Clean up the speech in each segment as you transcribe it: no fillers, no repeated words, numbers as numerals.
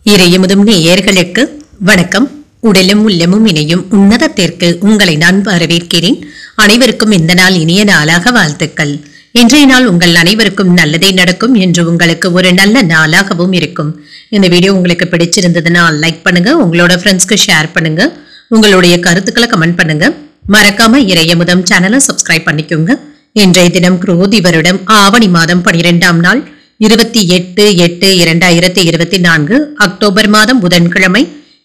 இறையமுதும் நேயர்களுக்கு வணக்கம். உடலும் உள்ளமும் இணையும் உன்னதத்திற்கு உங்களை நான் வரவேற்கிறேன். அனைவருக்கும் இந்த நாள் இனிய நாளாக வாழ்த்துக்கள். இன்றைய நாள் உங்கள் அனைவருக்கும் நல்லதே நடக்கும் என்று உங்களுக்கு ஒரு நல்ல நாளாகவும் இருக்கும். இந்த வீடியோ உங்களுக்கு பிடிச்சிருந்ததுன்னா லைக் பண்ணுங்க, உங்களோட ஃப்ரெண்ட்ஸ்க்கு ஷேர் பண்ணுங்க, உங்களுடைய கருத்துக்களை கமெண்ட் பண்ணுங்க. மறக்காம இறையமுதம் சேனலை சப்ஸ்கிரைப் பண்ணிக்கோங்க. இன்றைய தினம் குரோதி வருடம் ஆவணி மாதம் 12ஆம் நாள் 28/8/2024 அக்டோபர் மாதம் புதன்கிழமை.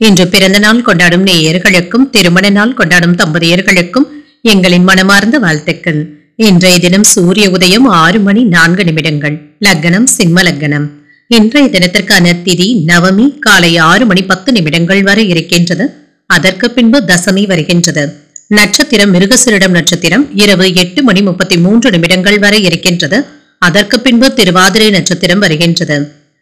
இன்று பிறந்த நாள் கொண்டாடும் நேயர்களுக்கும் திருமண நாள் கொண்டாடும் தம்பதியர்களுக்கும் எங்களின் மனமார்ந்த வாழ்த்துக்கள். இன்றைய தினம் சூரிய உதயம் 6:04. லக்னம் சிம்ம லக்னம். இன்றைய தினத்திற்கான திதி நவமி காலை 6:10 வரை இருக்கின்றது. அதற்கு பின்பு தசமி வருகின்றது. நட்சத்திரம் மிருகசீரிடம் நட்சத்திரம் இரவு 8:33 வரை இருக்கின்றது. அதற்கு பின்பு திருவாதிரை நட்சத்திரம் வருகின்றது.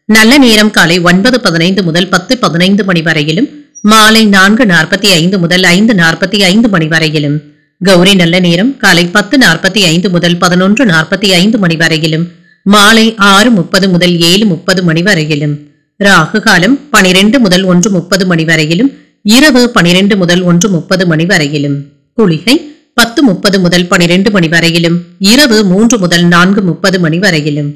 நல்ல நேரம் காலை 9:15 முதல் 10:15 வரையிலும், மாலை 4:45 முதல் 5:45 வரையிலும். கௌரி நல்ல நேரம் காலை 10:45 முதல் 11:45 வரையிலும், மாலை 6:30 முதல் 7:30 வரையிலும். ராகு காலம் 12 முதல் 1:30 வரையிலும், இரவு 12 முதல் 1:30 வரையிலும். குளிகை 10:30 முதல் 12 வரையிலும், இரவு 3 முதல் 4:30 வரையிலும்.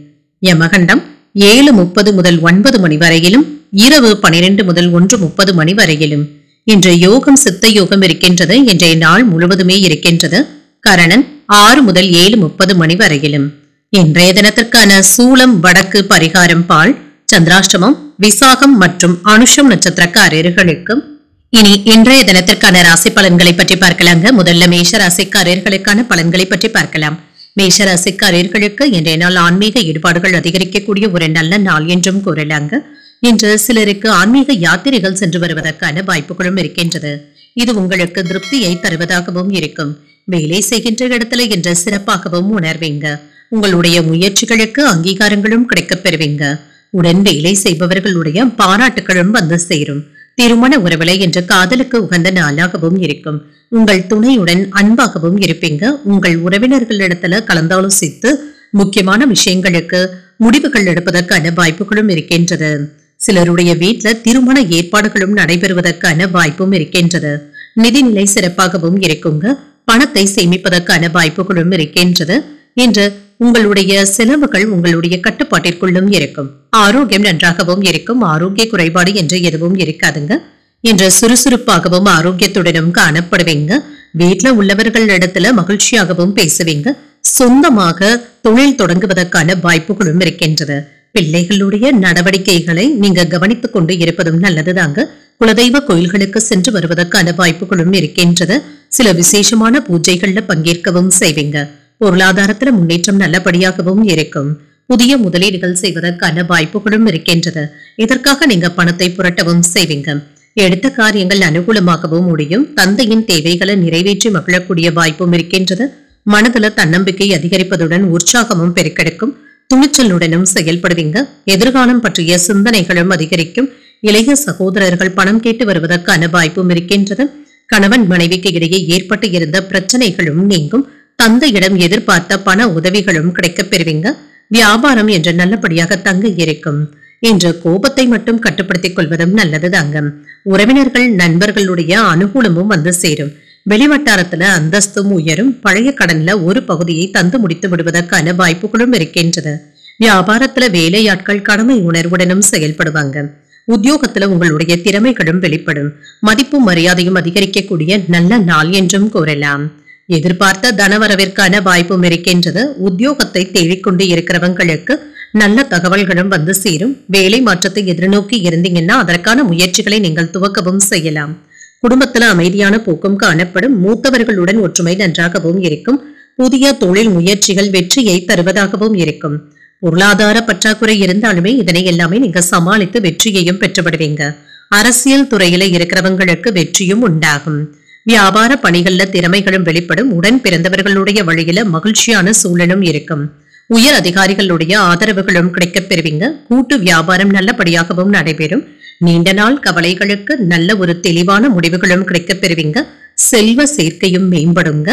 யமகண்டம் 7:30 முதல் 9 வரையிலும், இரவு 12 முதல் 1:30 வரையிலும். இன்று யோகம் சித்த யோகம் இருக்கின்றது. இன்றைய நாள் முழுவதுமே இருக்கின்றது. கரணன் 6 முதல் 7:30 வரையிலும். இன்றைய தினத்திற்கான சூலம் வடக்கு, பரிகாரம் பால். சந்திராஷ்டமம் விசாகம் மற்றும் அனுஷம் நட்சத்திரக்காரர்களுக்கும். இனி இன்றைய தினத்திற்கான ராசி பலன்களை பற்றி பார்க்கலாங்க. முதல்ல மேஷ ராசிக்காரர்களுக்கான பலன்களை பற்றி பார்க்கலாம். மேஷ ராசிக்காரர்களுக்கு இன்றைய நாள் ஆன்மீக ஈடுபாடுகள் அதிகரிக்கக்கூடிய ஒரு நல்ல நாள் என்றும் கூறலாங்க. இன்று சிலருக்கு ஆன்மீக யாத்திரைகள் சென்று வருவதற்கான வாய்ப்புகளும் இருக்கின்றது. இது உங்களுக்கு திருப்தியை தருவதாகவும் இருக்கும். வேலை செய்கின்ற இடத்துல இன்று சிறப்பாகவும் உணர்வீங்க. உங்களுடைய முயற்சிகளுக்கு அங்கீகாரங்களும் கிடைக்கப் பெறுவீங்க. உடன் வேலை செய்பவர்களுடைய பாராட்டுகளும் வந்து சேரும். திருமண உறவுகளை இன்று காதலுக்கு உகந்த நாளாகவும் இருக்கும். உங்கள் துணையுடன் அன்பாகவும் இருப்பீங்க. உங்கள் உறவினர்களிடத்துல கலந்தாலோசித்து முக்கியமான விஷயங்களுக்கு முடிவுகள் எடுப்பதற்கான வாய்ப்புகளும் இருக்கின்றது. சிலருடைய வீட்டுல திருமண ஏற்பாடுகளும் நடைபெறுவதற்கான வாய்ப்பும் இருக்கின்றது. நிதிநிலை சிறப்பாகவும் இருக்குங்க. பணத்தை சேமிப்பதற்கான வாய்ப்புகளும் இருக்கின்றது. இன்று உங்களுடைய செலவுகள் உங்களுடைய கட்டுப்பாட்டிற்குள்ளும் இருக்கும். ஆரோக்கியம் நன்றாகவும் இருக்கும். ஆரோக்கிய குறைபாடு என்று எதுவும் இருக்காதுங்க. இன்று சுறுசுறுப்பாகவும் ஆரோக்கியத்துடனும் காணப்படுவீங்க. வீட்டுல உள்ளவர்களிடத்துல மகிழ்ச்சியாகவும் பேசுவீங்க. சொந்தமாக தொழில் தொடங்குவதற்கான வாய்ப்புகளும் இருக்கின்றது. பிள்ளைகளுடைய நடவடிக்கைகளை நீங்க கவனித்துக் கொண்டு இருப்பதும் நல்லதுதாங்க. குலதெய்வ கோயில்களுக்கு சென்று வருவதற்கான வாய்ப்புகளும் இருக்கின்றது. சில விசேஷமான பூஜைகள்ல பங்கேற்கவும் செய்வீங்க. பொருளாதாரத்துல முன்னேற்றம் நல்லபடியாகவும் இருக்கும். புதிய முதலீடுகள் செய்வதற்கான வாய்ப்புகளும் இருக்கின்றது. இதற்காக நீங்க பணத்தை புரட்டவும் செய்வீங்க. எடுத்த காரியங்கள் அனுகூலமாகவும் முடியும். தந்தையின் தேவைகளை நிறைவேற்றி மகிழக்கூடிய வாய்ப்பும் இருக்கின்றது. மனதுல தன்னம்பிக்கை அதிகரிப்பதுடன் உற்சாகமும் பெருக்கெடுக்கும். துணிச்சலுடனும் செயல்படுவீங்க. எதிர்காலம் பற்றிய சிந்தனைகளும் அதிகரிக்கும். இளைய சகோதரர்கள் பணம் கேட்டு வருவதற்கான வாய்ப்பும் இருக்கின்றது. கணவன் மனைவிக்கு இடையே ஏற்பட்டு இருந்த பிரச்சனைகளும் நீங்கும். தந்தையிடம் எதிர்பார்த்த பண உதவிகளும் கிடைக்கப் பெறுவீங்க. வியாபாரம் என்று நல்லபடியாக தங்க இருக்கும். இன்று கோபத்தை மட்டும் கட்டுப்படுத்திக் கொள்வதும் நல்லதுதாங்க. உறவினர்கள் நண்பர்களுடைய அனுகூலமும் வந்து சேரும். வெளிவட்டாரத்துல அந்தஸ்தும் உயரும். பழைய கடன்ல ஒரு பகுதியை தந்து முடித்து விடுவதற்கான வாய்ப்புகளும் இருக்கின்றது. வியாபாரத்துல வேலையாட்கள் கடமை உணர்வுடனும் செயல்படுவாங்க. உத்தியோகத்துல உங்களுடைய திறமைகளும் வெளிப்படும். மதிப்பும் மரியாதையும் அதிகரிக்கக்கூடிய நல்ல நாள் என்றும் கூறலாம். எதிர்பார்த்த தனவரவிற்கான வாய்ப்பும் இருக்கின்றது. உத்தியோகத்தை தேடிக்கொண்டு இருக்கிறவங்களுக்கு நல்ல தகவல்களும் வந்து சேரும். வேலை மாற்றத்தை எதிர்நோக்கி இருந்தீங்கன்னா அதற்கான முயற்சிகளை நீங்கள் துவக்கவும் செய்யலாம். குடும்பத்துல அமைதியான போக்கும் காணப்படும். மூத்தவர்களுடன் ஒற்றுமை நன்றாகவும் இருக்கும். புதிய தொழில் முயற்சிகள் வெற்றியை தருவதாகவும் இருக்கும். பொருளாதார பற்றாக்குறை இருந்தாலுமே இதனை எல்லாமே நீங்க சமாளித்து வெற்றியையும் பெற்றுவிடுவீங்க. அரசியல் துறையில இருக்கிறவங்களுக்கு வெற்றியும் உண்டாகும். வியாபார பணிகள்ல திறமைகளும் வெளிப்படும். உடன் பிறந்தவர்களுடைய வழியில மகிழ்ச்சியான சூழலும் இருக்கும். உயர் அதிகாரிகளுடைய ஆதரவுகளும் கிடைக்கப் பெறுவீங்க. கூட்டு வியாபாரம் நல்லபடியாகவும் நடைபெறும். நீண்ட நாள் கவலைகளுக்கு நல்ல ஒரு தெளிவான முடிவுகளும் கிடைக்கப் பெறுவீங்க. செல்வ சேர்க்கையும் மேம்படுங்க.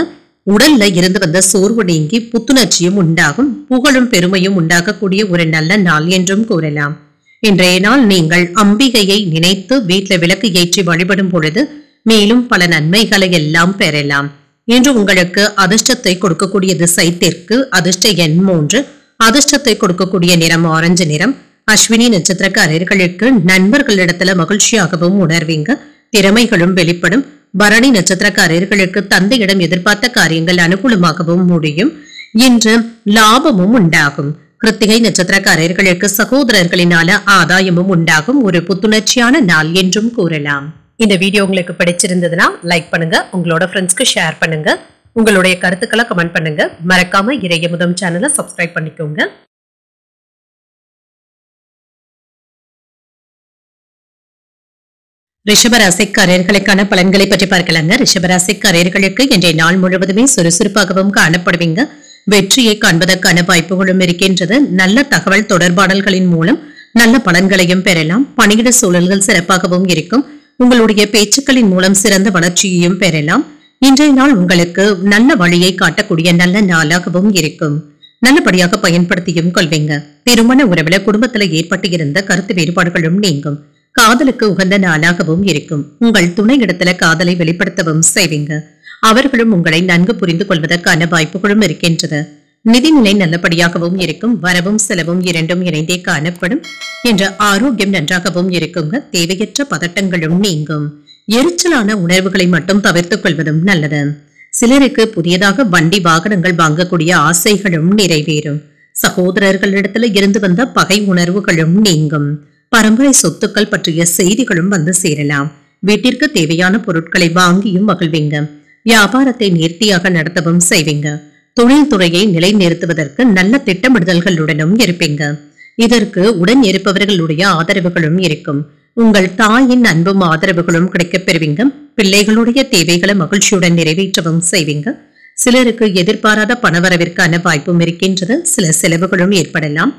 உடல்ல இருந்து வந்த சோர்வு நீங்கி புத்துணர்ச்சியும் உண்டாகும். புகழும் பெருமையும் உண்டாகக்கூடிய ஒரு நல்ல நாள் என்றும் கூறலாம். இன்றைய நாள் நீங்கள் அம்பிகையை நினைத்து வீட்டில் விளக்கு ஏற்றி வழிபடும் பொழுது மேலும் பல நன்மைகளை எல்லாம் பெறலாம். இன்று உங்களுக்கு அதிர்ஷ்டத்தை கொடுக்கக்கூடிய திசை தெற்கு, அதிர்ஷ்ட எண் 3, அதிர்ஷ்டத்தை கொடுக்கக்கூடிய நிறம் ஆரஞ்சு நிறம். அஸ்வினி நட்சத்திரக்காரர்களுக்கு நண்பர்களிடத்துல மகிழ்ச்சியாகவும் உணர்வீங்க, திறமைகளும் வெளிப்படும். பரணி நட்சத்திரக்காரர்களுக்கு தந்தையிடம் எதிர்பார்த்த காரியங்கள் அனுகூலமாகவும் முடியும். இன்று லாபமும் உண்டாகும். கிருத்திகை நட்சத்திரக்காரர்களுக்கு சகோதரர்களினால ஆதாயமும் உண்டாகும். ஒரு புத்துணர்ச்சியான நாள் என்றும் கூறலாம். இந்த வீடியோ உங்களுக்கு பிடிச்சிருந்ததுன்னா லைக் பண்ணுங்க, உங்களோட ஃப்ரெண்ட்ஸ்க்கு ஷேர் பண்ணுங்க, உங்களுடைய கருத்துக்களை கமெண்ட் பண்ணுங்க. மறக்காம இறையமுதம் சேனலை சப்ஸ்கிரைப் பண்ணிக்கோங்க. ரிஷபராசிக்காரர்களுக்கான பலன்களை பற்றி பார்க்கலாங்க. ரிஷபராசிக்காரர்களுக்கு இன்றைய நாள் முழுவதுமே சுறுசுறுப்பாகவும் காணப்படுவீங்க. வெற்றியை காண்பதற்கான வாய்ப்புகளும் இருக்கின்றது. நல்ல தகவல் தொடர்பாடல்களின் மூலம் நல்ல பலன்களையும் பெறலாம். பணியிட சூழல்கள் சிறப்பாகவும் இருக்கும். உங்களுடைய பேச்சுக்களின் மூலம் சிறந்த வளர்ச்சியையும் பெறலாம். இன்றைய நாள் உங்களுக்கு நல்ல வழியை காட்டக்கூடிய நல்ல நாளாகவும் இருக்கும். நல்லபடியாக பயன்படுத்தியும் கொள்வீங்க. திருமண உறவுல குடும்பத்துல ஏற்பட்டு இருந்த கருத்து வேறுபாடுகளும் நீங்கும். காதலுக்கு உகந்த நாளாகவும் இருக்கும். உங்கள் துணையிடத்துல காதலை வெளிப்படுத்தவும் செய்வீங்க. அவர்களும் உங்களை நன்கு புரிந்து கொள்வதற்கான வாய்ப்புகளும் இருக்கின்றது. நிதிநிலை நல்லபடியாகவும் இருக்கும். வரவும் செலவும் இரண்டும் இணைந்தே காணப்படும். என்ற ஆரோக்கியம் நன்றாகவும் இருக்குங்க. தேவையற்ற பதட்டங்களும் நீங்கும். எரிச்சலான உணர்வுகளை மட்டும் தவிர்த்துக் கொள்வதும் நல்லது. சிலருக்கு புதியதாக வண்டி வாகனங்கள் வாங்கக்கூடிய ஆசைகளும் நிறைவேறும். சகோதரர்களிடத்துல இருந்து வந்த பகை உணர்வுகளும் நீங்கும். பரம்பரை சொத்துக்கள் பற்றிய செய்திகளும் வந்து சேரலாம். வீட்டிற்கு தேவையான பொருட்களை வாங்கியும் மகிழ்வீங்க. வியாபாரத்தை நேர்த்தியாக நடத்தவும் செய்வீங்க. தொழில் துறையை நிலைநிறுத்துவதற்கு நல்ல திட்டமிடுதல்களுடனும் இருப்பீங்க. இதற்கு உடன் இருப்பவர்களுடைய ஆதரவுகளும் இருக்கும். உங்கள் தாயின் அன்பும் ஆதரவுகளும் கிடைக்கப் பெறுவீங்க. பிள்ளைகளுடைய தேவைகளை மகிழ்ச்சியுடன் நிறைவேற்றவும் செய்வீங்க. சிலருக்கு எதிர்பாராத பணவரவிற்கான வாய்ப்பும் இருக்கின்றது. சில செலவுகளும் ஏற்படலாம்.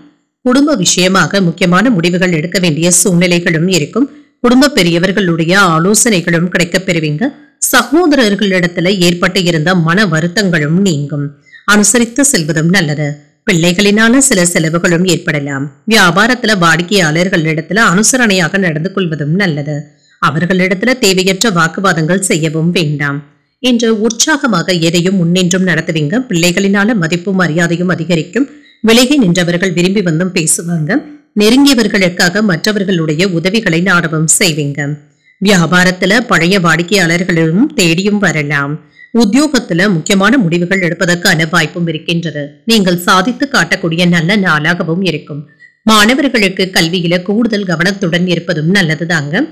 குடும்ப விஷயமாக முக்கியமான முடிவுகள் எடுக்க வேண்டிய சூழ்நிலைகளும் இருக்கும். குடும்ப பெரியவர்களுடைய ஆலோசனைகளும் கிடைக்கப் பெறுவீங்க. சகோதரர்களிடத்துல ஏற்பட்டு இருந்த மன வருத்தங்களும் நீங்கும். அனுசரித்து செல்வதும் நல்லது. பிள்ளைகளினால சில செலவுகளும் ஏற்படலாம். வியாபாரத்துல வாடிக்கையாளர்களிடத்துல அனுசரணையாக நடந்து கொள்வதும் நல்லது. அவர்களிடத்துல தேவையற்ற வாக்குவாதங்கள் செய்யவும் வேண்டாம். இன்று உற்சாகமாக எதையும் முன்னின்றும் நடத்துவீங்க. பிள்ளைகளினால மதிப்பும் மரியாதையும் அதிகரிக்கும். விலகி நின்றவர்கள் விரும்பி வந்தும் பேசுவாங்க. நெருங்கியவர்களுக்காக மற்றவர்களுடைய உதவிகளை நாடவும் செய்வீங்க. வியாபாரத்துல பழைய வாடிக்கையாளர்களும் தேடியும் வரலாம். உத்தியோகத்துல முக்கியமான முடிவுகள் எடுப்பதற்கான வாய்ப்பும் இருக்கின்றது. நீங்கள் சாதித்து காட்டக்கூடிய நல்ல நாளாகவும் இருக்கும். மாணவர்களுக்கு கல்வியில கூடுதல் கவனத்துடன் இருப்பதும் நல்லதுதாங்க.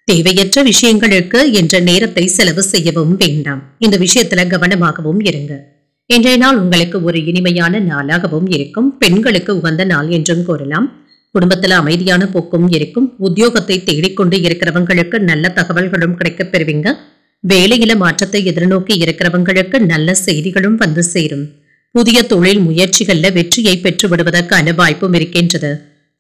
தேவையற்ற விஷயங்களுக்கு என்ற நேரத்தை செலவு செய்யவும் வேண்டாம். இந்த விஷயத்துல கவனமாகவும் இருங்க. இன்றைய நாள் உங்களுக்கு ஒரு இனிமையான நாளாகவும் இருக்கும். பெண்களுக்கு உகந்த நாள் என்றும் கூறலாம். குடும்பத்துல அமைதியான போக்கும் இருக்கும். உத்தியோகத்தை தேடிக்கொண்டு இருக்கிறவங்களுக்கு நல்ல தகவல்களும் கிடைக்கப் பெறுவீங்க. வேலையில மாற்றத்தை எதிர்நோக்கி இருக்கிறவங்களுக்கு நல்ல செய்திகளும் வந்து சேரும். புதிய தொழில் முயற்சிகள்ல வெற்றியை பெற்று விடுவதற்கான வாய்ப்பும் இருக்கின்றது.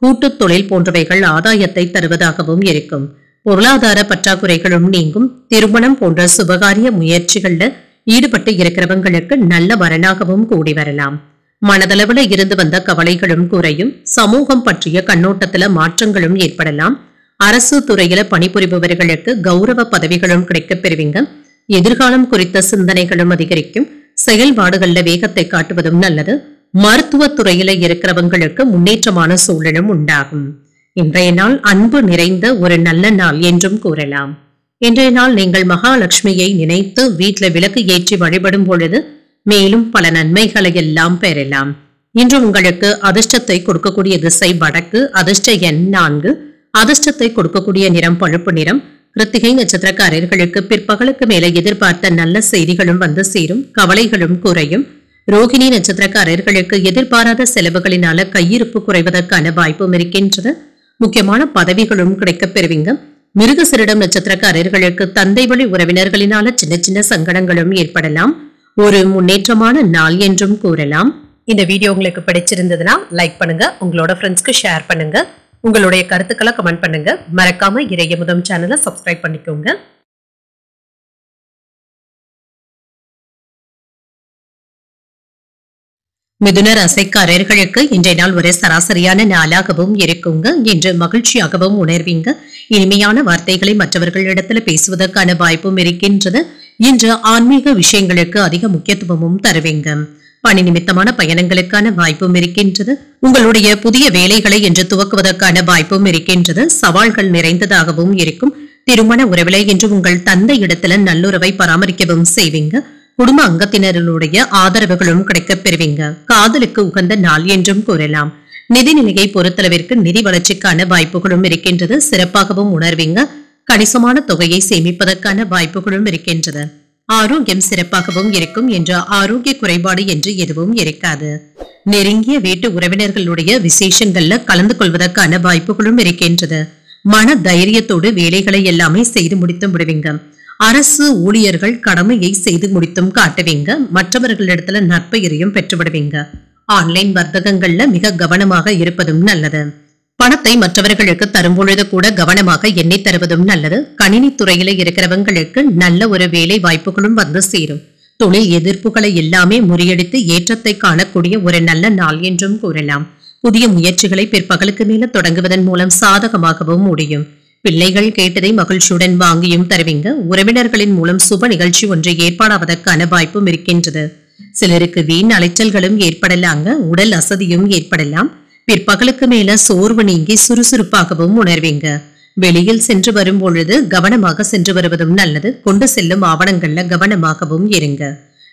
கூட்டு தொழில் போன்றவைகள் ஆதாயத்தை தருவதாகவும் இருக்கும். பொருளாதார பற்றாக்குறைகளும் நீங்கும். திருமணம் போன்ற சுபகாரிய முயற்சிகள்ல ஈடுபட்டு இருக்கிறவங்களுக்கு நல்ல வரனாகவும் கூடி வரலாம். மனதளவுல இருந்து வந்த கவலைகளும் குறையும். சமூகம் பற்றிய கண்ணோட்டத்துல மாற்றங்களும் ஏற்படலாம். அரசு துறையில பணிபுரிபவர்களுக்கு கௌரவ பதவிகளும் கிடைக்கப் பெறுவீங்க. எதிர்காலம் குறித்த சிந்தனைகளும் அதிகரிக்கும். செயல்பாடுகள்ல வேகத்தை காட்டுவதும் நல்லது. மருத்துவ துறையில இருக்கிறவங்களுக்கு முன்னேற்றமான சூழலும் உண்டாகும். இன்றைய நாள் அன்பு நிறைந்த ஒரு நல்ல நாள் என்றும் கூறலாம். இன்றைய நாள் நீங்கள் மகாலட்சுமியை நினைத்து வீட்டுல விளக்கு ஏற்றி வழிபடும் பொழுது மேலும் பல நன்மைகளை எல்லாம் பெறலாம். இன்று உங்களுக்கு அதிர்ஷ்டத்தை கொடுக்கக்கூடிய திசை வடக்கு, அதிர்ஷ்ட எண் 4, அதிர்ஷ்டத்தை கொடுக்கக்கூடிய நிறம் பழுப்பு நிறம். கிருத்திகை நட்சத்திரக்காரர்களுக்கு பிற்பகலுக்கு மேல எதிர்பார்த்த நல்ல செய்திகளும் வந்து சேரும். கவலைகளும் குறையும். ரோகிணி நட்சத்திரக்காரர்களுக்கு எதிர்பாராத செலவுகளினால கையிருப்பு குறைவதற்கான வாய்ப்பும் இருக்கின்றது. முக்கியமான பதவிகளும் கிடைக்கப் பெறுவீங்க. மிருகசீரிடம் நட்சத்திரக்காரர்களுக்கு தந்தை வழி உறவினர்களினால சின்ன சின்ன சங்கடங்களும் ஏற்படலாம். ஒரு முன்னேற்றமான நாள் என்றும் கூறலாம். இந்த வீடியோ உங்களுக்கு பிடிச்சிருந்ததுன்னா லைக் பண்ணுங்க, உங்களோட ஃப்ரெண்ட்ஸ்க்கு ஷேர் பண்ணுங்க, உங்களுடைய கருத்துக்களை கமெண்ட் பண்ணுங்க. மறக்காம இறையமுதம் சேனலை சப்ஸ்கிரைப் பண்ணிக்கோங்க. மிதுன ராசிக்காரர்களுக்கு இன்றைய நாள் ஒரு சராசரியான நாளாகவும் இருக்குங்க. இன்று மகிழ்ச்சியாகவும் உணர்வீங்க. இனிமையான வார்த்தைகளை மற்றவர்களிடத்துல பேசுவதற்கான வாய்ப்பும் இருக்கின்றது. இன்று ஆன்மீக விஷயங்களுக்கு அதிக முக்கியத்துவமும் தருவீங்க. பணி நிமித்தமான பயணங்களுக்கான வாய்ப்பும் இருக்கின்றது. உங்களுடைய புதிய வேலைகளை இன்று துவக்குவதற்கான வாய்ப்பும் இருக்கின்றது. சவால்கள் நிறைந்ததாகவும் இருக்கும். திருமண உறவிலை இன்று உங்கள் தந்தை இடத்துல நல்லுறவை பராமரிக்கவும் செய்வீங்க. குடும்ப அங்கத்தினர்களுடைய ஆதரவுகளும் கிடைக்கப் பெறுவீங்க. காதலுக்கு உகந்த நாள் என்றும் கூறலாம். நிதிநிலையை பொறுத்தளவிற்கு நிதி வளர்ச்சிக்கான வாய்ப்புகளும் இருக்கின்றது. சிறப்பாகவும் உணர்வீங்க. கணிசமான தொகையை சேமிப்பதற்கான வாய்ப்புகளும் இருக்கின்றது. ஆரோக்கியம் சிறப்பாகவும் இருக்கும். என்ற ஆரோக்கிய குறைபாடு என்று எதுவும் இருக்காது. நெருங்கிய வீட்டு உறவினர்களுடைய விசேஷங்கள்ல கலந்து கொள்வதற்கான வாய்ப்புகளும் இருக்கின்றது. மன தைரியத்தோடு வேலைகளை எல்லாமே செய்து முடித்து விடுவீங்க. அரசு ஊழியர்கள் கடமையை செய்து முடித்தும் காட்டுவீங்க. மற்றவர்களிடத்துல நற்பெயரையும் பெற்றுவிடுவீங்க. ஆன்லைன் வர்த்தகங்கள்ல மிக கவனமாக இருப்பதும் நல்லது. பணத்தை மற்றவர்களுக்கு தரும் பொழுது கூட கவனமாக எண்ணி தருவதும் நல்லது. கணினி துறையில இருக்கிறவங்களுக்கு நல்ல ஒரு வேலை வாய்ப்புகளும் வந்து சேரும். தொழில் எதிர்ப்புகளை எல்லாமே முறியடித்து ஏற்றத்தை காணக்கூடிய ஒரு நல்ல நாள் என்றும் கூறலாம். புதிய முயற்சிகளை பிற்பகலுக்கு மேல தொடங்குவதன் மூலம் சாதகமாகவும் முடியும். பிள்ளைகள் கேட்டதை மகிழ்ச்சியுடன் வாங்கியும் தருவீங்க. உறவினர்களின் மூலம் சுப நிகழ்ச்சி ஒன்று ஏற்பாடாவதற்கான வாய்ப்பும் இருக்கின்றது. சிலருக்கு வீண் அலைச்சல்களும் ஏற்படலாங்க. உடல் அசதியும் ஏற்படலாம். பிற்பகலுக்கு மேல சோர்வு நீங்கி சுறுசுறுப்பாகவும் உணர்வீங்க. வெளியில் சென்று வரும் பொழுது கவனமாக சென்று வருவதும் நல்லது. கொண்டு செல்லும் ஆவணங்கள்ல கவனமாகவும் இருங்க.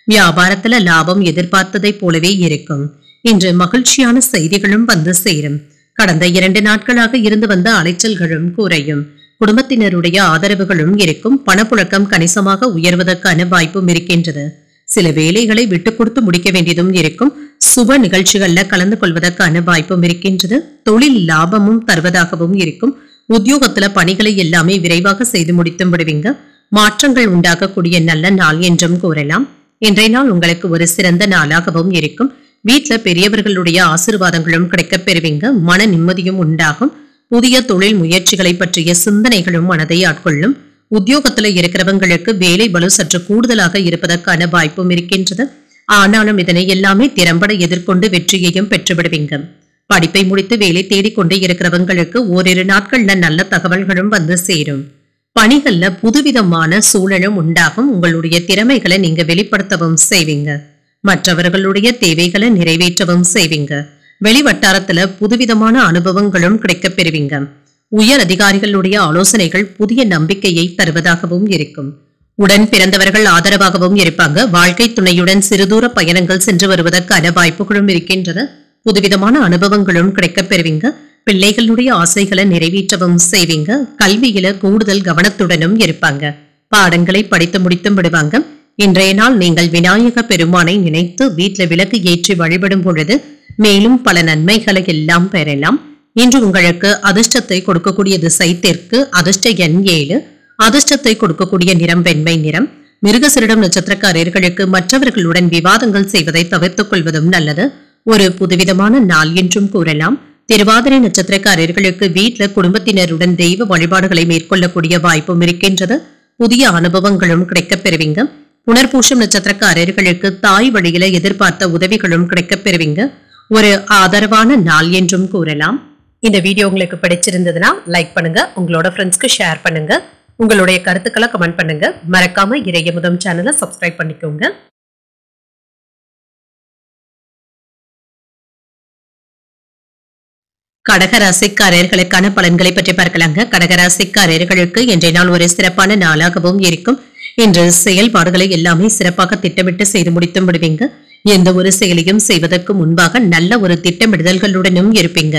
வியாபாரத்துல லாபம் எதிர்பார்த்ததை போலவே இருக்கும். இன்று மகிழ்ச்சியான செய்திகளும் வந்து சேரும். கடந்த 2 நாட்களாக இருந்து வந்த அலைச்சல்களும் குறையும். குடும்பத்தினருடைய ஆதரவுகளும் இருக்கும். பணப்புழக்கம் கணிசமாக உயர்வதற்கான வாய்ப்பும் இருக்கின்றது. சில வேலைகளை விட்டு கொடுத்து முடிக்க வேண்டியதும் இருக்கும். சுப நிகழ்ச்சிகள்ல கலந்து கொள்வதற்கான வாய்ப்பும் இருக்கின்றது. தொழில் லாபமும் தருவதாகவும் இருக்கும். உத்தியோகத்துல பணிகளை எல்லாமே விரைவாக செய்து முடித்தும் விடுவீங்க. மாற்றங்கள் உண்டாகக்கூடிய நல்ல நாள் என்றும் கூறலாம். இன்றைய நாள் உங்களுக்கு ஒரு சிறந்த நாளாகவும் இருக்கும். வீட்டுல பெரியவர்களுடைய ஆசீர்வாதங்களும் கிடைக்கப் பெறுவீங்க. மன நிம்மதியும் உண்டாகும். புதிய தொழில் முயற்சிகளை பற்றிய சிந்தனைகளும் மனதை ஆட்கொள்ளும். உத்தியோகத்துல இருக்கிறவங்களுக்கு வேலை பளு சற்று கூடுதலாக இருப்பதற்கான வாய்ப்பும் இருக்கின்றது. ஆனாலும் இதனை எல்லாமே திறம்பட எதிர்கொண்டு வெற்றியையும் பெற்றுவிடுவீங்க. படிப்பை முடித்து வேலை தேடிக்கொண்டே இருக்கிறவங்களுக்கு ஓரிரு நாட்கள்ல நல்ல தகவல்களும் வந்து சேரும். பணிகள்ல புதுவிதமான சூழலும் உண்டாகும். உங்களுடைய திறமைகளை நீங்க வெளிப்படுத்தவும் செய்வீங்க. மற்றவர்களுடைய தேவைகளை நிறைவேற்றவும் செய்வீங்க. வெளிவட்டாரத்துல புதுவிதமான அனுபவங்களும் கிடைக்கப் பெறுவீங்க. உயர் அதிகாரிகளுடைய ஆலோசனைகள் புதிய நம்பிக்கையை தருவதாகவும் இருக்கும். உடன் பிறந்தவர்கள் ஆதரவாகவும் இருப்பாங்க. வாழ்க்கை துணையுடன் சிறுதூர பயணங்கள் சென்று வருவதற்கான வாய்ப்புகளும் இருக்கின்றன. புதுவிதமான அனுபவங்களும் கிடைக்கப் பெறுவீங்க. பிள்ளைகளுடைய ஆசைகளை நிறைவேற்றவும் செய்வீங்க. கல்வியில கூடுதல் கவனத்துடனும் இருப்பாங்க. பாடங்களை படித்து முடித்தும் விடுவாங்க. இன்றைய நாள் நீங்கள் விநாயக பெருமானை நினைத்து வீட்டுல விளக்கு ஏற்றி வழிபடும் பொழுது மேலும் பல நன்மைகளை எல்லாம் பெறலாம். இன்று உங்களுக்கு அதிர்ஷ்டத்தை கொடுக்கக்கூடிய திசை தெற்கு. அதிர்ஷ்ட எண் 7. அதிர்ஷ்டத்தை கொடுக்கக்கூடிய நிறம் வெண்மை நிறம். மிருகசீரிடம் நட்சத்திரக்காரர்களுக்கு மற்றவர்களுடன் விவாதங்கள் செய்வதை தவிர்த்துக் கொள்வதும் நல்லது. ஒரு புதுவிதமான நாள் என்றும் கூறலாம். திருவாதிரை நட்சத்திரக்காரர்களுக்கு வீட்டுல குடும்பத்தினருடன் தெய்வ வழிபாடுகளை மேற்கொள்ளக்கூடிய வாய்ப்பும் இருக்கின்றது. புதிய அனுபவங்களும் கிடைக்கப் பெறுவீங்க. புனர்பூசம் நட்சத்திரக்காரர்களுக்கு தாய் வழியில எதிர்பார்த்த உதவிகளும் கிடைக்கப் பெறுவீங்க. ஒரு ஆதரவான நாள் என்றும் கூறலாம். இந்த வீடியோ உங்களுக்கு பிடிச்சிருந்ததுன்னா லைக் பண்ணுங்க. உங்களோட ஃப்ரெண்ட்ஸ்க்கு ஷேர் பண்ணுங்க. உங்களுடைய கருத்துக்களை கமெண்ட் பண்ணுங்க. மறக்காம இறையமுதம் சேனலை சப்ஸ்கிரைப் பண்ணிக்கோங்க. கடகராசிக்காரர்களுக்கான பலன்களை பற்றி பார்க்கலாங்க. கடகராசிக்காரர்களுக்கு இன்றைய நாள் ஒரு சிறப்பான நாளாகவும் இருக்கும். இன்று செயல்பாடுகளை எல்லாமே சிறப்பாக திட்டமிட்டு செய்து முடித்தும் விடுவீங்க. எந்த ஒரு செயலையும் செய்வதற்கு முன்பாக நல்ல ஒரு திட்டமிடுதல்களுடனும் இருப்பீங்க.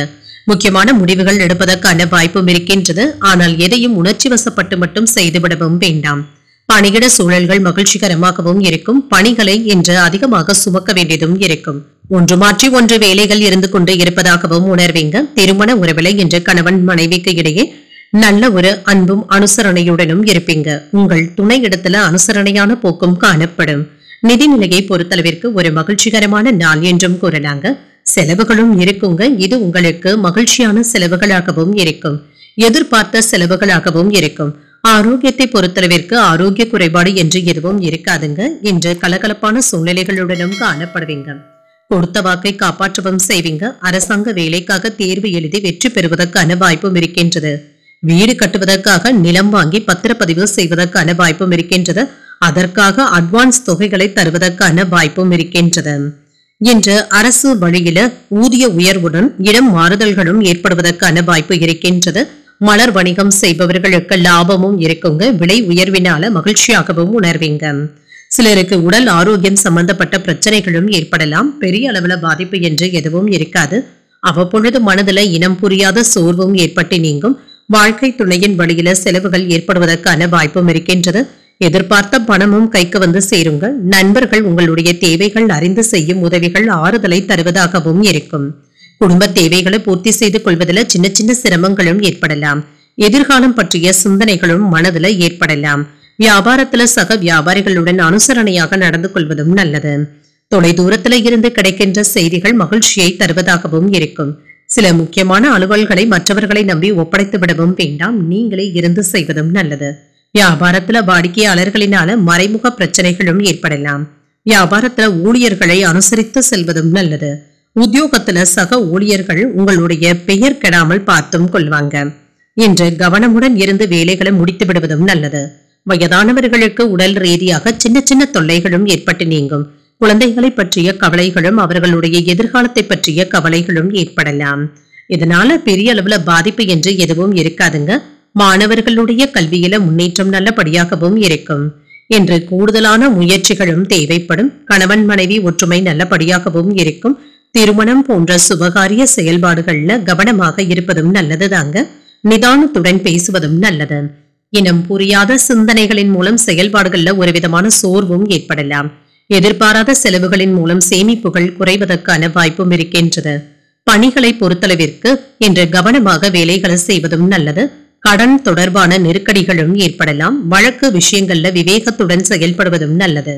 முக்கியமான முடிவுகள் எடுப்பதற்கான வாய்ப்பும் இருக்கின்றது. ஆனால் எதையும் உணர்ச்சி வசப்பட்டு மட்டும் செய்துவிடவும் வேண்டாம். பணியிட சூழல்கள் மகிழ்ச்சிகரமாகவும் இருக்கும். பணிகளை இன்று அதிகமாக சுமக்க வேண்டியதும் இருக்கும். ஒன்று மாற்றி ஒன்று வேலைகள் இருந்து கொண்டு இருப்பதாகவும் உணர்வீங்க. திருமண உறவிலை இன்று கணவன் மனைவிக்கு இடையே நல்ல ஒரு அன்பும் அனுசரணையுடனும் இருப்பீங்க. உங்கள் துணை இடத்துல அனுசரணையான போக்கும் காணப்படும். நிதிநிலையை பொறுத்தளவிற்கு ஒரு மகிழ்ச்சிகரமான நாள் என்றும் கூறலாங்க. செலவுகளும் இருக்குங்க. இது உங்களுக்கு மகிழ்ச்சியான செலவுகளாகவும் இருக்கும். எதிர்பார்த்த செலவுகளாகவும் இருக்கும். ஆரோக்கியத்தை பொறுத்தளவிற்கு ஆரோக்கிய குறைபாடு என்று எதுவும் இருக்காதுங்க. இன்று கலகலப்பான சூழ்நிலைகளுடனும் காணப்படுவீங்க. கொடுத்த வாக்கை காப்பாற்றவும் செய்வீங்க. அரசாங்க வேலைக்காக தேர்வு எழுதி வெற்றி பெறுவதற்கான வாய்ப்பும் இருக்கின்றது. வீடு கட்டுவதற்காக நிலம் வாங்கி பத்திரப்பதிவு செய்வதற்கான வாய்ப்பும் இருக்கின்றது. அதற்காக அட்வான்ஸ் தொகைகளை தருவதற்கான வாய்ப்பும் இருக்கின்றது. இன்று அரசு வழியில ஊதிய உயர்வுடன் இடம் மாறுதல்களும் ஏற்படுவதற்கான வாய்ப்பு இருக்கின்றது. மலர் வணிகம் செய்பவர்களுக்கு லாபமும் இருக்குங்க. விலை உயர்வினால மகிழ்ச்சியாகவும் உணர்வீங்க. சிலருக்கு உடல் ஆரோக்கியம் சம்பந்தப்பட்ட பிரச்சனைகளும் ஏற்படலாம். பெரிய அளவுல பாதிப்பு என்று எதுவும் இருக்காது. அவ்வப்பொழுது மனதுல இனம் புரியாத சோர்வும் ஏற்பட்டு நீங்கும். வாழ்க்கை துணையின் வழியில செலவுகள் ஏற்படுவதற்கான வாய்ப்பும் இருக்கின்றது. எதிர்பார்த்த பணமும் கைக்கு வந்து சேருங்க. நண்பர்கள் உங்களுடைய தேவைகள் அறிந்து செய்யும் உதவிகள் ஆறுதலை தருவதாகவும் இருக்கும். குடும்ப தேவைகளை பூர்த்தி செய்து கொள்வதில் சின்ன சின்ன சிரமங்களும் ஏற்படலாம். எதிர்காலம் பற்றிய சிந்தனைகளும் மனதில் ஏற்படலாம். வியாபாரத்துல சக வியாபாரிகளுடன் அனுசரணையாக நடந்து கொள்வதும் நல்லது. தொலைதூரத்துல இருந்து கிடைக்கின்ற செய்திகள் மகிழ்ச்சியை தருவதாகவும் இருக்கும். சில முக்கியமான அலுவல்களை மற்றவர்களை நம்பி ஒப்படைத்து விடவும் வேண்டாம். நீங்களே இருந்து செய்வதும் நல்லது. வியாபாரத்துல வாடிக்கையாளர்களினால மறைமுக பிரச்சனைகளும் ஏற்படலாம். வியாபாரத்துல ஊழியர்களை அனுசரித்து செல்வதும் நல்லது. உத்தியோகத்துல சக ஊழியர்கள் உங்களுடைய பெயர் கெடாமல் பார்த்தும் கொள்வாங்க. இன்று கவனமுடன் இருந்து வேலைகளை முடித்து விடுவதும் நல்லது. வயதானவர்களுக்கு உடல் ரீதியாக சின்ன சின்ன தொல்லைகளும் ஏற்பட்டு நீங்கும். குழந்தைகளை பற்றிய கவலைகளும் அவர்களுடைய எதிர்காலத்தை பற்றிய கவலைகளும் ஏற்படலாம். இதனால பெரிய அளவுல பாதிப்பு என்று எதுவும் இருக்காதுங்க. மாணவர்களுடைய கல்வியில முன்னேற்றம் நல்லபடியாகவும் இருக்கும். என்று கூடுதலான முயற்சிகளும் தேவைப்படும். கணவன் மனைவி ஒற்றுமை நல்லபடியாகவும் இருக்கும். திருமணம் போன்ற சுபகாரிய செயல்பாடுகள்ல கவனமாக இருப்பதும் நல்லதுதாங்க. நிதானத்துடன் பேசுவதும் நல்லது. இனம் புரியாத சிந்தனைகளின் மூலம் செயல்பாடுகள்ல ஒரு விதமான சோர்வும் ஏற்படலாம். எதிர்பாராத செலவுகளின் மூலம் சேமிப்புகள் குறைவதற்கான வாய்ப்பும் இருக்கின்றது. பணிகளை பொறுத்தளவிற்கு இன்று கவனமாக வேலைகளை செய்வதும் நல்லது. கடன் தொடர்பான நெருக்கடிகளும் ஏற்படலாம். வழக்கு விஷயங்கள்ல விவேகத்துடன் செயல்படுவதும் நல்லது.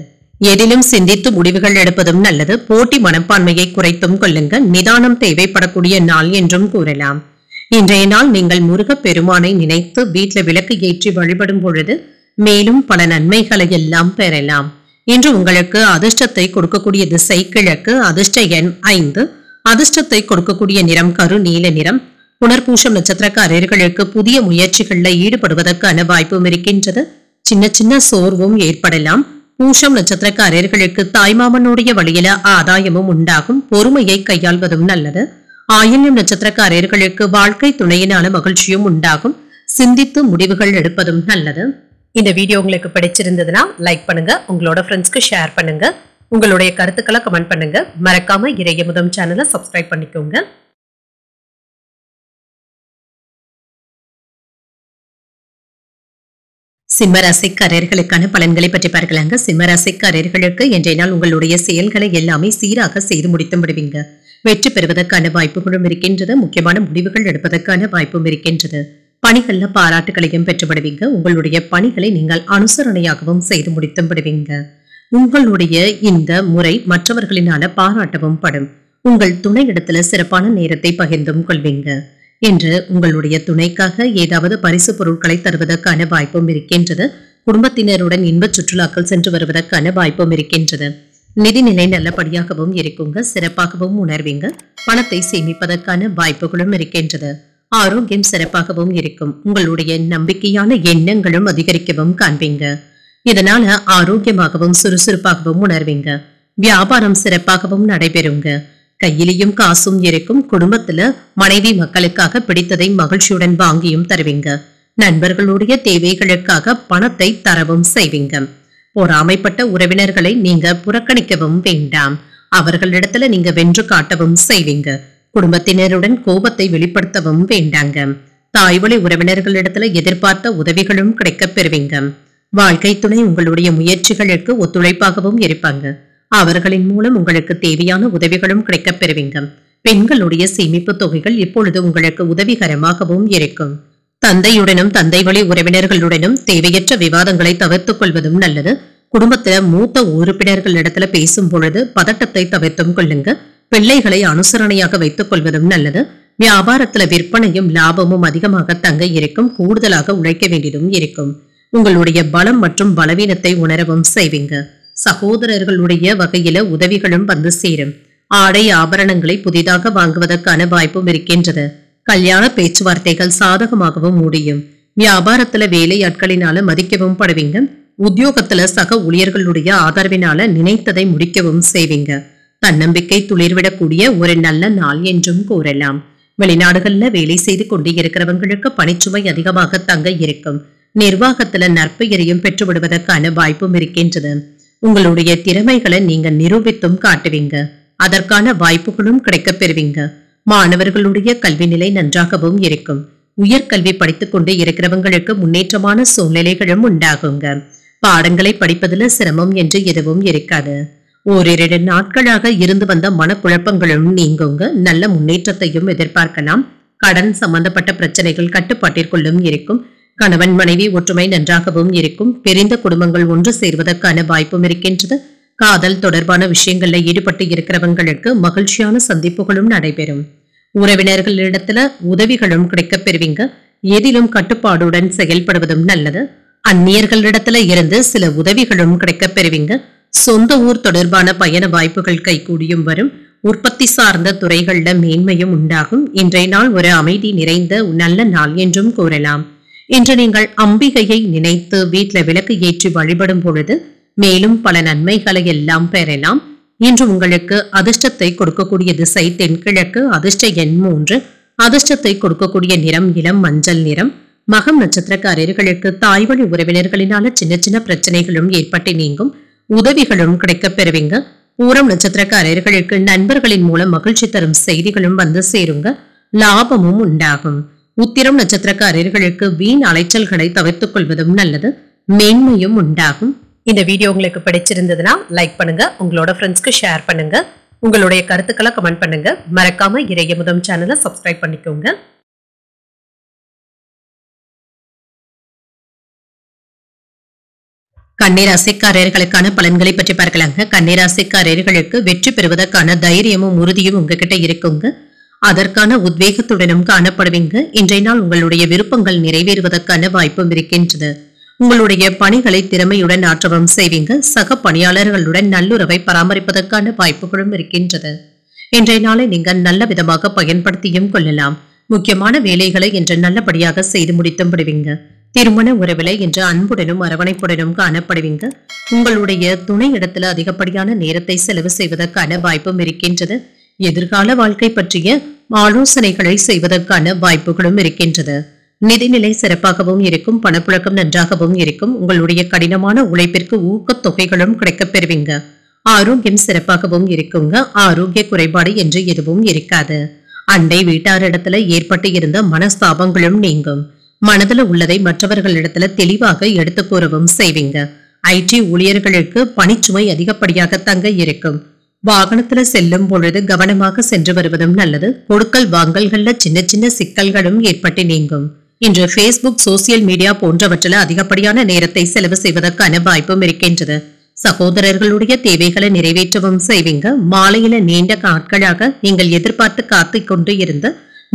எதிலும் சிந்தித்து முடிவுகள் எடுப்பதும் நல்லது. போட்டி மனப்பான்மையை குறைத்தும் கொள்ளுங்க. நிதானம் தேவைப்படக்கூடிய நாள் என்றும் கூறலாம். இன்றைய நாள் நீங்கள் முருகப் பெருமானை நினைத்து வீட்டுல விளக்கு ஏற்றி வழிபடும் பொழுது மேலும் பல நன்மைகளை எல்லாம் பெறலாம். இன்று உங்களுக்கு அதிர்ஷ்டத்தை கொடுக்கக்கூடிய திசை கிழக்கு. அதிர்ஷ்ட எண் 5. அதிர்ஷ்டத்தை கொடுக்கக்கூடிய நிறம் கரு நீல நிறம். புனர்பூசம் நட்சத்திரக்காரர்களுக்கு புதிய முயற்சிகள்ல ஈடுபடுவதற்கான வாய்ப்பும் இருக்கின்றது. சின்ன சின்ன சோர்வும் ஏற்படலாம். பூசம் நட்சத்திரக்காரர்களுக்கு தாய்மாமனுடைய வழியில ஆதாயமும் உண்டாகும். பொறுமையை கையாள்வதும் நல்லது. ஆயில்யம் நட்சத்திரக்காரர்களுக்கு வாழ்க்கை துணையினால மகிழ்ச்சியும் உண்டாகும். சிந்தித்து முடிவுகள் எடுப்பதும் நல்லது. இந்த வீடியோ உங்களுக்கு பிடிச்சிருந்ததுன்னா லைக் பண்ணுங்க. உங்களோட ஃப்ரெண்ட்ஸ்க்கு ஷேர் பண்ணுங்க. உங்களுடைய கருத்துக்களை கமெண்ட் பண்ணுங்க. மறக்காம இறையமுதம் சேனலை சப்ஸ்கிரைப் பண்ணிக்கோங்க. சிம்மராசிக்காரர்களுக்கான பலன்களை பற்றி பார்க்கலாங்க. சிம்மராசிக்காரர்களுக்கு இன்றைய நாள் உங்களுடைய செயல்களை எல்லாமே சீராக செய்து முடித்து விடுவீங்க. வெற்றி பெறுவதற்கான வாய்ப்புகளும் இருக்கின்றது. முக்கியமான முடிவுகள் எடுப்பதற்கான வாய்ப்பும் இருக்கின்றது. பணிகள்ல பாராட்டுகளையும் பெற்றுவிடுவீங்க. உங்களுடைய பணிகளை நீங்கள் அனுசரணையாகவும் செய்து முடித்தும் விடுவீங்க. உங்களுடைய இந்த முறை மற்றவர்களினால பாராட்டவும் படும். உங்கள் துணையிடத்துல சிறப்பான நேரத்தை பகிர்ந்தும் கொள்வீங்க. என்று உங்களுடைய துணைக்காக ஏதாவது பரிசு பொருட்களை தருவதற்கான வாய்ப்பும் இருக்கின்றது. குடும்பத்தினருடன் இன்ப சுற்றுலாக்கள் சென்று வருவதற்கான வாய்ப்பும் இருக்கின்றது. நிதிநிலை நல்லபடியாகவும் இருக்குங்க. சிறப்பாகவும் உணர்வீங்க. பணத்தை சேமிப்பதற்கான வாய்ப்புகளும் இருக்கின்றது. ஆரோக்கியம் சிறப்பாகவும் இருக்கும். உங்களுடைய நம்பிக்கையான எண்ணங்களும் அதிகரிக்கவும் காண்பீங்க. இதனால ஆரோக்கியமாகவும் சுறுசுறுப்பாகவும் உணர்வீங்க. வியாபாரம் சிறப்பாகவும் நடைபெறுங்க. கையிலையும் காசும் இருக்கும். குடும்பத்துல மனைவி மக்களுக்காக பிடித்ததை மகிழ்ச்சியுடன் வாங்கியும் தருவீங்க. நண்பர்களுடைய தேவைகளுக்காக பணத்தை தரவும் செய்வீங்க. பொறாமைப்பட்ட உறவினர்களை நீங்க புறக்கணிக்கவும் வேண்டாம். அவர்களிடத்துல நீங்க வென்று காட்டவும் செய்வீங்க. குடும்பத்தினருடன் கோபத்தை வெளிப்படுத்தவும் வேண்டாங்க. தாய்வழி உறவினர்களிடத்துல எதிர்பார்த்த உதவிகளும் கிடைக்கப் பெறுவீங்க. வாழ்க்கை துணை உங்களுடைய முயற்சிகளுக்கு ஒத்துழைப்பாகவும் இருப்பாங்க. அவர்களின் மூலம் உங்களுக்கு தேவையான உதவிகளும் கிடைக்கப் பெறுவீங்க. பெண்களுடைய சேமிப்பு தொகைகள் இப்பொழுது உங்களுக்கு உதவிகரமாகவும் இருக்கும். தந்தையுடனும் தந்தை வழி உறவினர்களுடனும் தேவையற்ற விவாதங்களை தவிர்த்துக் கொள்வதும் நல்லது. குடும்பத்துல மூத்த உறுப்பினர்களிடத்துல பேசும் பொழுது பதட்டத்தை தவிர்த்தும் கொள்ளுங்க. பிள்ளைகளை அனுசரணையாக வைத்துக் கொள்வதும் நல்லது. வியாபாரத்துல விற்பனையும் லாபமும் அதிகமாக தங்க இருக்கும். கூடுதலாக உழைக்க வேண்டியதும் இருக்கும். உங்களுடைய பலம் மற்றும் பலவீனத்தை உணரவும் செய்வீங்க. சகோதரர்களுடைய வகையில உதவிகளும் வந்து சேரும். ஆடை ஆபரணங்களை புதிதாக வாங்குவதற்கான வாய்ப்பும் இருக்கின்றது. கல்யாண பேச்சுவார்த்தைகள் சாதகமாகவும் முடியும். வியாபாரத்துல வேலையாட்களினால மதிக்கவும் படுவீங்க. உத்தியோகத்துல சக ஊழியர்களுடைய ஆதரவினால நினைத்ததை முடிக்கவும் செய்வீங்க. தன்னம்பிக்கை துளிர்விடக்கூடிய ஒரு நல்ல நாள் என்றும் கூறலாம். வெளிநாடுகள்ல வேலை செய்து கொண்டு இருக்கிறவங்களுக்கு பணிச்சுமை அதிகமாக தங்க இருக்கும். நிர்வாகத்துல நற்பெயரையும் பெற்று விடுவதற்கான வாய்ப்பும் இருக்கின்றது. உங்களுடைய திறமைகளை நீங்க நிரூபித்தும் காட்டுவீங்க. அதற்கான வாய்ப்புகளும் கிடைக்கப் பெறுவீங்க. மாணவர்களுடைய கல்வி நிலை நன்றாகவும் இருக்கும். உயர்கல்வி படித்துக் கொண்டு இருக்கிறவங்களுக்கு முன்னேற்றமான சூழ்நிலைகளும் உண்டாகுங்க. பாடங்களை படிப்பதில் சிரமம் என்று எதுவும் இருக்காது. ஓரிரு நாட்களாக இருந்து வந்த மனக்குழப்பங்களும் நீங்குங்க. நல்ல முன்னேற்றத்தையும் எதிர்பார்க்கலாம். கடன் சம்பந்தப்பட்ட பிரச்சனைகள் கட்டுப்பாட்டிற்குள்ளும் இருக்கும். கணவன் மனைவி ஒற்றுமை நன்றாகவும் இருக்கும். பிரிந்த குடும்பங்கள் ஒன்று சேர்வதற்கான வாய்ப்பும் இருக்கின்றது. காதல் தொடர்பான விஷயங்கள்ல ஈடுபட்டு இருக்கிறவங்களுக்கு மகிழ்ச்சியான சந்திப்புகளும் நடைபெறும். உறவினர்களிடத்துல உதவிகளும் கிடைக்கப் பெறுவீங்க. எதிலும் கட்டுப்பாடுடன் செயல்படுவதும் நல்லது. அந்நியர்களிடத்துல இருந்து சில உதவிகளும் கிடைக்கப் பெறுவீங்க. சொந்த ஊர் தொடர்பான பயண வாய்ப்புகள் கைகூடியும் வரும். உற்பத்தி சார்ந்த துறைகள்ல மேன்மையும் உண்டாகும். இன்றைய நாள் ஒரு அமைதி நிறைந்த நல்ல நாள் என்றும் கூறலாம். இன்று நீங்கள் அம்பிகையை நினைத்து வீட்டுல விளக்கு ஏற்றி வழிபடும் பொழுது மேலும் பல நன்மைகளை எல்லாம் பெறலாம். இன்று உங்களுக்கு அதிர்ஷ்டத்தை கொடுக்கக்கூடிய திசை தென்கிழக்கு. அதிர்ஷ்ட எண் 3. அதிர்ஷ்டத்தை கொடுக்கக்கூடிய நிறம் இளம் மஞ்சள் நிறம். மகம் நட்சத்திரக்காரர்களுக்கு தாய்வழி உறவினர்களினால சின்ன சின்ன பிரச்சனைகளும் ஏற்பட்டு நீங்கும். உதவிகளும் கிடைக்கப் பெறுவீங்க. பூரம் நட்சத்திரக்காரர்களுக்கு நண்பர்களின் மூலம் மகிழ்ச்சி தரும் செய்திகளும் வந்து சேருங்க. லாபமும் உண்டாகும். உத்திரம் நட்சத்திரக்காரர்களுக்கு வீண் அலைச்சல்களை தவிர்த்துக் கொள்வதும் நல்லது. மேன்மையும் உண்டாகும். இந்த வீடியோ உங்களுக்கு பிடிச்சிருந்ததுன்னா லைக் பண்ணுங்க. உங்களோட ஃப்ரெண்ட்ஸ்க்கு ஷேர் பண்ணுங்க. உங்களுடைய கருத்துக்களை கமெண்ட் பண்ணுங்க. மறக்காம இறையமுதம் சேனலை சப்ஸ்கிரைப் பண்ணிக்கோங்க. கன்னிராசிக்காரர்களுக்கான பலன்களை பற்றி பார்க்கலாங்க. கன்னிராசிக்காரர்களுக்கு வெற்றி பெறுவதற்கான தைரியமும் உறுதியும் உங்ககிட்ட இருக்குங்க. அதற்கான உத்வேகத்துடனும் காணப்படுவீங்க. இன்றைய நாள் உங்களுடைய விருப்பங்கள் நிறைவேறுவதற்கான வாய்ப்பும் இருக்கின்றது. உங்களுடைய பணிகளை திறமையுடன் ஆற்றவும் செய்வீங்க. சக பணியாளர்களுடன் நல்லுறவை பராமரிப்பதற்கான வாய்ப்புகளும் இருக்கின்றது. இன்றைய நாளை நீங்கள் நல்ல விதமாக பயன்படுத்தியும் கொள்ளலாம். முக்கியமான வேலைகளை இன்று நல்லபடியாக செய்து முடித்தும் விடுவீங்க. திருமண உறவில இன்று அன்புடனும் அரவணைப்புடனும் காணப்படுவீங்க. உங்களுடைய துணை இடத்துல அதிகப்படியான நேரத்தை செலவு செய்வதற்கான வாய்ப்பும் இருக்கின்றது. எதிர்கால வாழ்க்கை பற்றிய ஆலோசனைகளை செய்வதற்கான வாய்ப்புகளும் இருக்கின்றது. நிதிநிலை சிறப்பாகவும் இருக்கும். பணப்புழக்கம் நன்றாகவும் இருக்கும். உங்களுடைய கடினமான உழைப்பிற்கு ஊக்கத்தொகைகளும் கிடைக்கப் பெறுவீங்க. ஆரோக்கியம் சிறப்பாகவும் இருக்குங்க. ஆரோக்கிய குறைபாடு என்று எதுவும் இருக்காது. அண்டை வீட்டாரிடத்துல ஏற்பட்டு இருந்த மனஸ்தாபங்களும் நீங்கும். மனதுல உள்ளதை மற்றவர்களிடத்துல தெளிவாக எடுத்து கூறவும் செய்வீங்க. ஐடி ஊழியர்களுக்கு பணிச்சுமை அதிகப்படியாக தங்க இருக்கும். வாகனத்துல செல்லும் பொழுது கவனமாக சென்று வருவதும் நல்லது. கொடுக்கல் வாங்கல்கள்ல சின்ன சின்ன சிக்கல்களும் ஏற்பட்டு நீங்கும். இன்று Facebook, சோசியல் மீடியா போன்றவற்றில் அதிகப்படியான நேரத்தை செலவு செய்வதற்கான வாய்ப்பும் இருக்கின்றது. சகோதரர்களுடைய தேவைகளை நிறைவேற்றவும் செய்வீங்க. மாலையில நீண்ட நாட்களாக நீங்கள் எதிர்பார்த்து காத்து கொண்டு இருந்த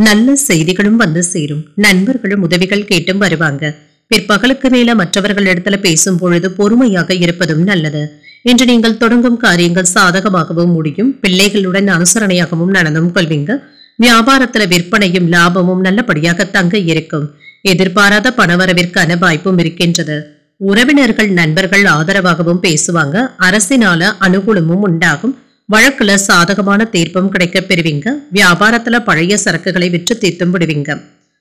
நல்ல செய்திகளும் வந்து சேரும். நண்பர்களும் உதவிகள் கேட்டும் வருவாங்க. பிற்பகலுக்கு மேல மற்றவர்களிடத்துல பேசும் பொழுது பொறுமையாக இருப்பதும் நல்லது. இன்று நீங்கள் தொடங்கும் காரியங்கள் சாதகமாகவும் முடியும். பிள்ளைகளுடன் அனுசரணையாகவும் நடந்தும் கொள்வீங்க. வியாபாரத்துல விற்பனையும் லாபமும் நல்லபடியாக தங்க இருக்கும். எதிர்பாராத பணவரவிற்கான வாய்ப்பும் இருக்கின்றது. உறவினர்கள் நண்பர்கள் ஆதரவாகவும் பேசுவாங்க. அரசினால அனுகூலமும் உண்டாகும். வழக்குல சாதகமான தீர்ப்பும் கிடைக்கப் பெறுவீங்க. வியாபாரத்துல பழைய சரக்குகளை விற்று தீர்த்தும் விடுவீங்க.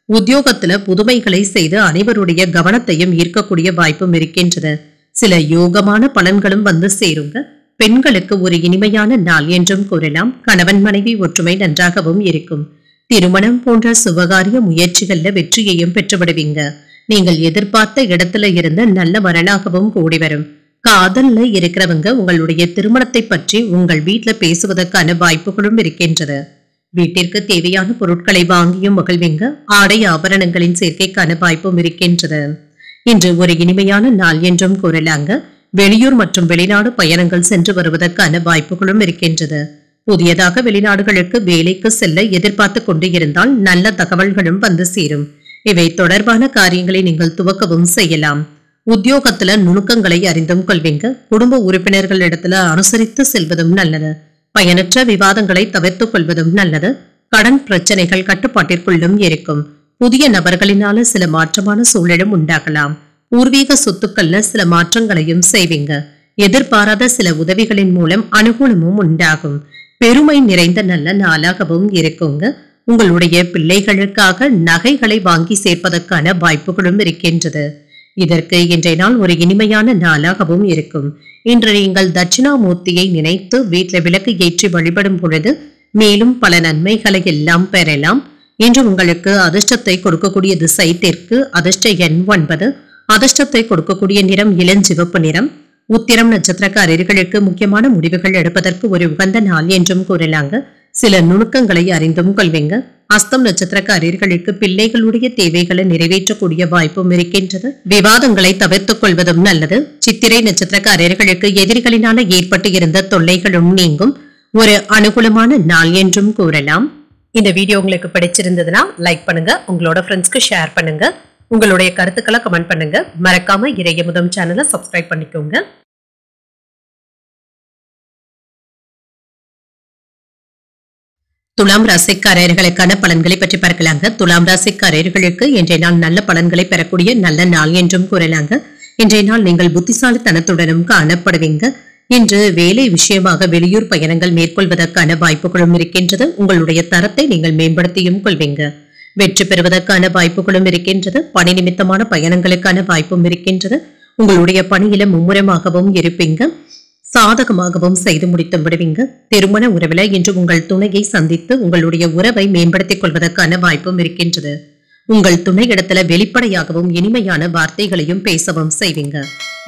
உத்தியோகத்துல புதுமைகளை செய்து அனைவருடைய கவனத்தையும் ஈர்க்கக்கூடிய வாய்ப்பும் இருக்கின்றது. சில யோகமான பலன்களும் வந்து சேருங்க. பெண்களுக்கு ஒரு இனிமையான நாள் என்றும் கூறலாம். கணவன் மனைவி ஒற்றுமை நன்றாகவும் இருக்கும். திருமணம் போன்ற சுபகாரிய முயற்சிகள்ல வெற்றியையும் பெற்றுவிடுவீங்க. நீங்கள் எதிர்பார்த்த இடத்துல இருந்து நல்ல வரனாகவும் கூடி வரும். காதல்ல இருக்கிறவங்க உங்களுடைய திருமணத்தை பற்றி உங்கள் வீட்டுல பேசுவதற்கான வாய்ப்புகளும் இருக்கின்றது. வீட்டிற்கு தேவையான பொருட்களை வாங்கியும் மகிழ்வீங்க. ஆடை ஆபரணங்களின் சேர்க்கைக்கான வாய்ப்பும் இருக்கின்றது. இன்று ஒரு இனிமையான நாள் என்றும் கூறலாங்க. வெளியூர் மற்றும் வெளிநாடு பயணங்கள் சென்று வருவதற்கான வாய்ப்புகளும் இருக்கின்றது. புதியதாக வெளிநாடுகளுக்கு வேலைக்கு செல்ல எதிர்பார்த்து கொண்டு இருந்தால் நல்ல தகவல்களும் வந்து சேரும். இவை தொடர்பான காரியங்களை நீங்கள் துவக்கவும் செய்யலாம். உத்தியோகத்துல நுணுக்கங்களை அறிந்தும் கொள்வீங்க. குடும்ப உறுப்பினர்களிடத்துல அனுசரித்து செல்வதும் நல்லது. பயனற்ற விவாதங்களை தவிர்த்துக் கொள்வதும் நல்லது. கடன் பிரச்சனைகள் கட்டுப்பாட்டிற்குள்ளும் இருக்கும். புதிய நபர்களினால சில மாற்றமான சூழலும் உண்டாகலாம். பூர்வீக சொத்துக்கள்ல சில மாற்றங்களையும் செய்வீங்க. எதிர்பாராத சில உதவிகளின் மூலம் அனுகூலமும் உண்டாகும். பெருமை நிறைந்த நல்ல நாளாகவும் இருக்குங்க. உங்களுடைய பிள்ளைகளுக்காக நகைகளை வாங்கி சேர்ப்பதற்கான வாய்ப்புகளும் இருக்கின்றது. இதற்கு இன்றைய நாள் ஒரு இனிமையான நாளாகவும் இருக்கும். இன்று நீங்கள் தட்சிணாமூர்த்தியை நினைத்து வீட்டில் விளக்கு ஏற்றி வழிபடும் பொழுது மேலும் பல நன்மைகளை எல்லாம் பெறலாம். இன்று உங்களுக்கு அதிர்ஷ்டத்தை கொடுக்கக்கூடிய திசை தெற்கு. அதிர்ஷ்ட எண் 9. அதிர்ஷ்டத்தை கொடுக்கக்கூடிய நிறம் இளஞ்சிவப்பு நிறம். உத்திரம் நட்சத்திரக்காரர்களுக்கு முக்கியமான முடிவுகள் எடுப்பதற்கு ஒரு உகந்த நாள் என்றும் கூறலாங்க. சில நுணுக்கங்களை அறிந்தும் கொள்வீங்க. அஸ்தம் நட்சத்திரக்காரர்களுக்கு பிள்ளைகளுடைய தேவைகளை நிறைவேற்றக்கூடிய வாய்ப்பும் இருக்கின்றது. விவாதங்களை தவிர்த்துக் கொள்வதும் நல்லது. சித்திரை நட்சத்திரக்காரர்களுக்கு எதிரிகளினால ஏற்பட்டு இருந்த தொல்லைகளும் நீங்கும். ஒரு அனுகூலமான நாள் என்றும் கூறலாம். இந்த வீடியோ உங்களுக்கு பிடிச்சிருந்ததுன்னா லைக் பண்ணுங்க, உங்களோட ஃப்ரெண்ட்ஸ்க்கு ஷேர் பண்ணுங்க, உங்களுடைய கருத்துக்களை கமெண்ட் பண்ணுங்க. மறக்காம இறையமுதம் சேனலை சப்ஸ்கிரைப் பண்ணிக்கோங்க. துலாம் ராசிக்காரர்களுக்கான பலன்களை பற்றி பார்க்கலாங்க. துலாம் ராசிக்காரர்களுக்கு இன்றைய நாள் நல்ல பலன்களை பெறக்கூடிய நல்ல நாள் என்றும் கூறலாங்க. இன்றைய நாள் நீங்கள் புத்திசாலித்தனத்துடனும் காணப்படுவீங்க. இன்று வேலை விஷயமாக வெளியூர் பயணங்கள் மேற்கொள்வதற்கான வாய்ப்புகளும் இருக்கின்றது. உங்களுடைய தரத்தை நீங்கள் மேம்படுத்தியும் கொள்வீங்க. வெற்றி பெறுவதற்கான வாய்ப்புகளும் இருக்கின்றது. பணி நிமித்தமான பயணங்களுக்கான வாய்ப்பும் இருக்கின்றது. உங்களுடைய பணியில மும்முரமாகவும் இருப்பீங்க. சாதகமாகவும் செய்து முடித்து விடுவீங்க. திருமண உறவில இன்று உங்கள் துணையை சந்தித்து உங்களுடைய உறவை மேம்படுத்திக் கொள்வதற்கான வாய்ப்பும் இருக்கின்றது. உங்கள் துணை இடத்துல வெளிப்படையாகவும் இனிமையான வார்த்தைகளையும் பேசவும் செய்வீங்க.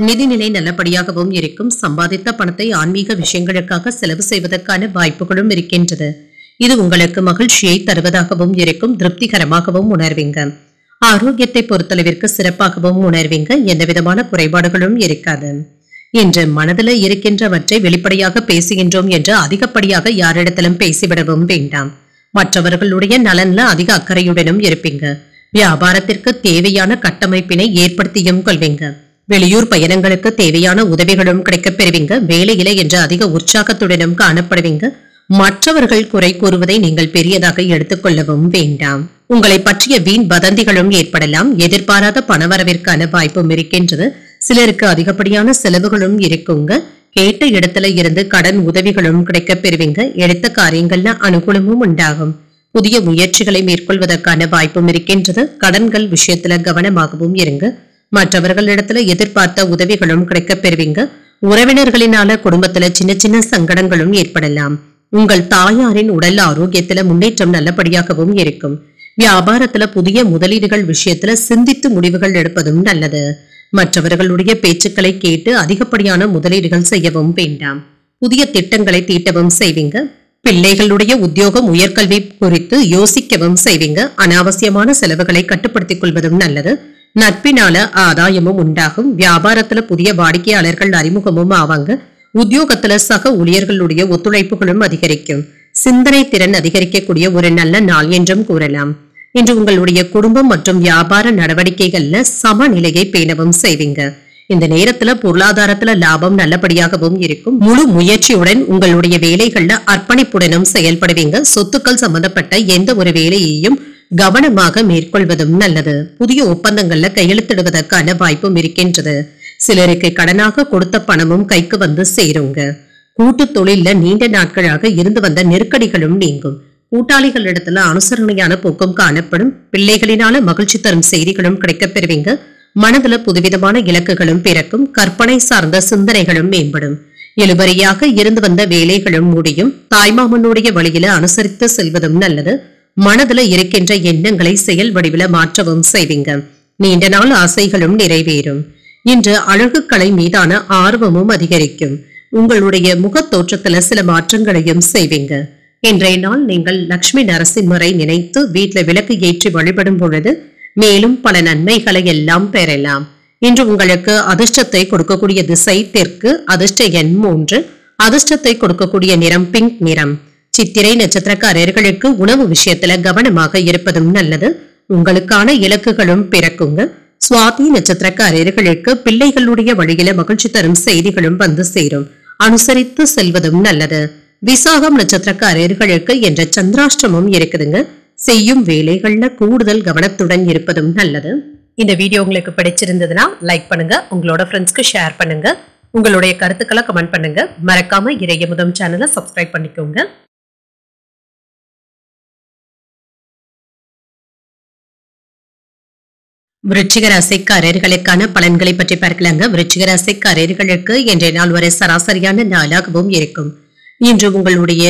நிதிநிலை நல்லபடியாகவும் இருக்கும். சம்பாதித்த பணத்தை ஆன்மீக விஷயங்களுக்காக செலவு செய்வதற்கான வாய்ப்புகளும் இருக்கின்றது. இது உங்களுக்கு மகிழ்ச்சியை தருவதாகவும் இருக்கும். திருப்திகரமாகவும் உணர்வீங்க. ஆரோக்கியத்தை பொறுத்தளவிற்கு சிறப்பாகவும் உணர்வீங்க. எந்த விதமான குறைபாடுகளும் இருக்காது. இன்று மனதில் இருக்கின்றவற்றை வெளிப்படையாக பேசுகின்றோம் என்று அதிகப்படியாக யாரிடத்திலும் பேசிவிடவும் வேண்டாம். மற்றவர்களுடைய நலன்ல அதிக அக்கறையுடனும் இருப்பீங்க. வியாபாரத்திற்கு தேவையான கட்டமைப்பினை ஏற்படுத்தியும் கொள்வீங்க. வெளியூர் பயணங்களுக்கு தேவையான உதவிகளும் கிடைக்கப் பெறுவீங்க. வேலையில என்று அதிக உற்சாகத்துடனும் காணப்படுவீங்க. மற்றவர்கள் குறை கூறுவதை நீங்கள் பெரியதாக எடுத்துக்கொள்ளவும் வேண்டாம். உங்களை பற்றிய வீண் வதந்திகளும் ஏற்படலாம். எதிர்பாராத பணவரவிற்கான வாய்ப்பும் இருக்கின்றது. சிலருக்கு அதிகப்படியான செலவுகளும் இருக்குங்க. கேட்ட இடத்துல இருந்து கடன் உதவிகளும் கிடைக்கப் பெறுவீங்க. எடுத்த காரியங்கள்ல அனுகூலமும் உண்டாகும். புதிய முயற்சிகளை மேற்கொள்வதற்கான வாய்ப்பும் இருக்கின்றது. கடன்கள் விஷயத்துல கவனமாகவும் இருங்க. மற்றவர்களிடத்துல எதிர்பார்த்த உதவிகளும் கிடைக்கப் பெறுவீங்க. உறவினர்களினால குடும்பத்துல சின்ன சின்ன சங்கடங்களும் ஏற்படலாம். உங்கள் தாயாரின் உடல் ஆரோக்கியத்துல முன்னேற்றம் நல்லபடியாகவும் இருக்கும். வியாபாரத்துல புதிய முதலீடுகள் விஷயத்துல சிந்தித்து முடிவுகள் எடுப்பதும் நல்லது. மற்றவர்களுடைய பேச்சுக்களை கேட்டு அதிகப்படியான முதலீடுகள் செய்யவும் வேண்டாம். புதிய திட்டங்களை தீட்டவும் செய்வீங்க. பிள்ளைகளுடைய உத்தியோகம் உயர்கல்வி குறித்து யோசிக்கவும் செய்வீங்க. அனாவசியமான செலவுகளை கட்டுப்படுத்திக் கொள்வதும் நல்லது. நட்பினால ஆதாயமும் உண்டாகும். வியாபாரத்துல புதிய வாடிக்கையாளர்கள் அறிமுகமும் ஆவாங்க. உத்தியோகத்துல சக ஊழியர்களுடைய ஒத்துழைப்புகளும் அதிகரிக்கும். சிந்தனை திறன் அதிகரிக்கக்கூடிய ஒரு நல்ல நாள் என்றும் கூறலாம். இன்று உங்களுடைய குடும்பம் மற்றும் வியாபார நடவடிக்கைகள்ல சமநிலையை பேணவும் செய்வீங்க. இந்த நேரத்துல பொருளாதாரத்துல லாபம் நல்லபடியாகவும் இருக்கும். முழு முயற்சியுடன் உங்களுடைய வேலைகள்ல அர்ப்பணிப்புடனும் செயல்படுவீங்க. சொத்துக்கள் சம்பந்தப்பட்ட எந்த ஒரு வேலையையும் கவனமாக மேற்கொள்வதும் நல்லது. புதிய ஒப்பந்தங்கள்ல கையெழுத்திடுவதற்கான வாய்ப்பும் இருக்கின்றது. சிலருக்கு கடனாக கொடுத்த பணமும் கைக்கு வந்து சேருங்க. கூட்டு தொழில நீண்ட நாட்களாக இருந்து வந்த நெருக்கடிகளும் நீங்கும். கூட்டாளிகளிடத்துல அனுசரணையான போக்கும் காணப்படும். பிள்ளைகளினால மகிழ்ச்சி தரும் செய்திகளும் கிடைக்கப் பெறுவீங்க. மனதுல புதுவிதமான இலக்குகளும் பிறக்கும். கற்பனை சார்ந்த சிந்தனைகளும் மேம்படும். இழுபறியாக இருந்து வந்த வேலைகளும் முடியும். தாய்மாமனுடைய வழியில அனுசரித்து செல்வதும் நல்லது. மனதுல இருக்கின்ற எண்ணங்களை செயல் வடிவில மாற்றவும் செய்வீங்க. நீண்ட நாள் ஆசைகளும் நிறைவேறும். இன்று அழகு கலை மீதான ஆர்வமும் அதிகரிக்கும். உங்களுடைய முக தோற்றத்துல சில மாற்றங்களையும் செய்வீங்க. இன்றைய நாள் நீங்கள் லட்சுமி நரசிம்மரை நினைத்து வீட்டில் விளக்கு ஏற்றி வழிபடும் பொழுது மேலும் பல நன்மைகளை எல்லாம் பெறலாம். இன்று உங்களுக்கு அதிர்ஷ்டத்தை கொடுக்கக்கூடிய திசை தெற்கு. அதிர்ஷ்ட எண் 3. அதிர்ஷ்டத்தை கொடுக்கக்கூடிய நிறம் பிங்க் நிறம். சித்திரை நட்சத்திரக்காரர்களுக்கு உணவு விஷயத்துல கவனமாக இருப்பதும் நல்லது. உங்களுக்கான இலக்குகளும் பிறக்குங்க. சுவாதி நட்சத்திரக்காரர்களுக்கு பிள்ளைகளுடைய வழியில மகிழ்ச்சி தரும் செய்திகளும் வந்து சேரும். அனுசரித்து செல்வதும் நல்லது. விசாகம் நட்சத்திரக்காரர்களுக்கு என்ற சந்திராஷ்டமம் இருக்குதுங்க. செய்யும் வேலைகள்ல கூடுதல் கவனத்துடன் இருப்பதும் நல்லது. இந்த வீடியோ உங்களுக்கு பிடிச்சிருந்ததுன்னா லைக் பண்ணுங்க, உங்களோட ஃப்ரெண்ட்ஸ்க்கு ஷேர் பண்ணுங்க, உங்களுடைய கருத்துக்களை கமெண்ட் பண்ணுங்க. மறக்காம இறையமுதம் சேனலை சப்ஸ்கிரைப் பண்ணிக்கோங்க. விருச்சிக ராசிக்காரர்களுக்கான பலன்களை பற்றி பார்க்கலாங்க. விருச்சிக ராசிக்காரர்களுக்கு இன்றைய நாள் ஒரு சராசரியான நாளாகவும் இருக்கும். இன்று உங்களுடைய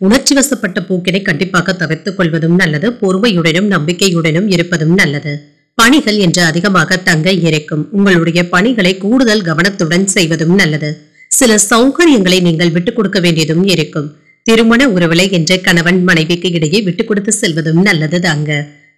உணர்ச்சி வசப்பட்ட போக்கினை கண்டிப்பாக தவிர்த்துக் கொள்வதும் நல்லது. பொறுமையுடனும் நம்பிக்கையுடனும் இருப்பதும் நல்லது. பணிகள் என்று அதிகமாக தங்க இருக்கும். உங்களுடைய பணிகளை கூடுதல் கவனத்துடன் செய்வதும் நல்லது. சில சௌகரியங்களை நீங்கள் விட்டுக் கொடுக்க வேண்டியதும் இருக்கும். திருமண உறவுகளை என்ற கணவன் மனைவிக்கு இடையே விட்டுக் கொடுத்து செல்வதும் நல்லது தாங்க.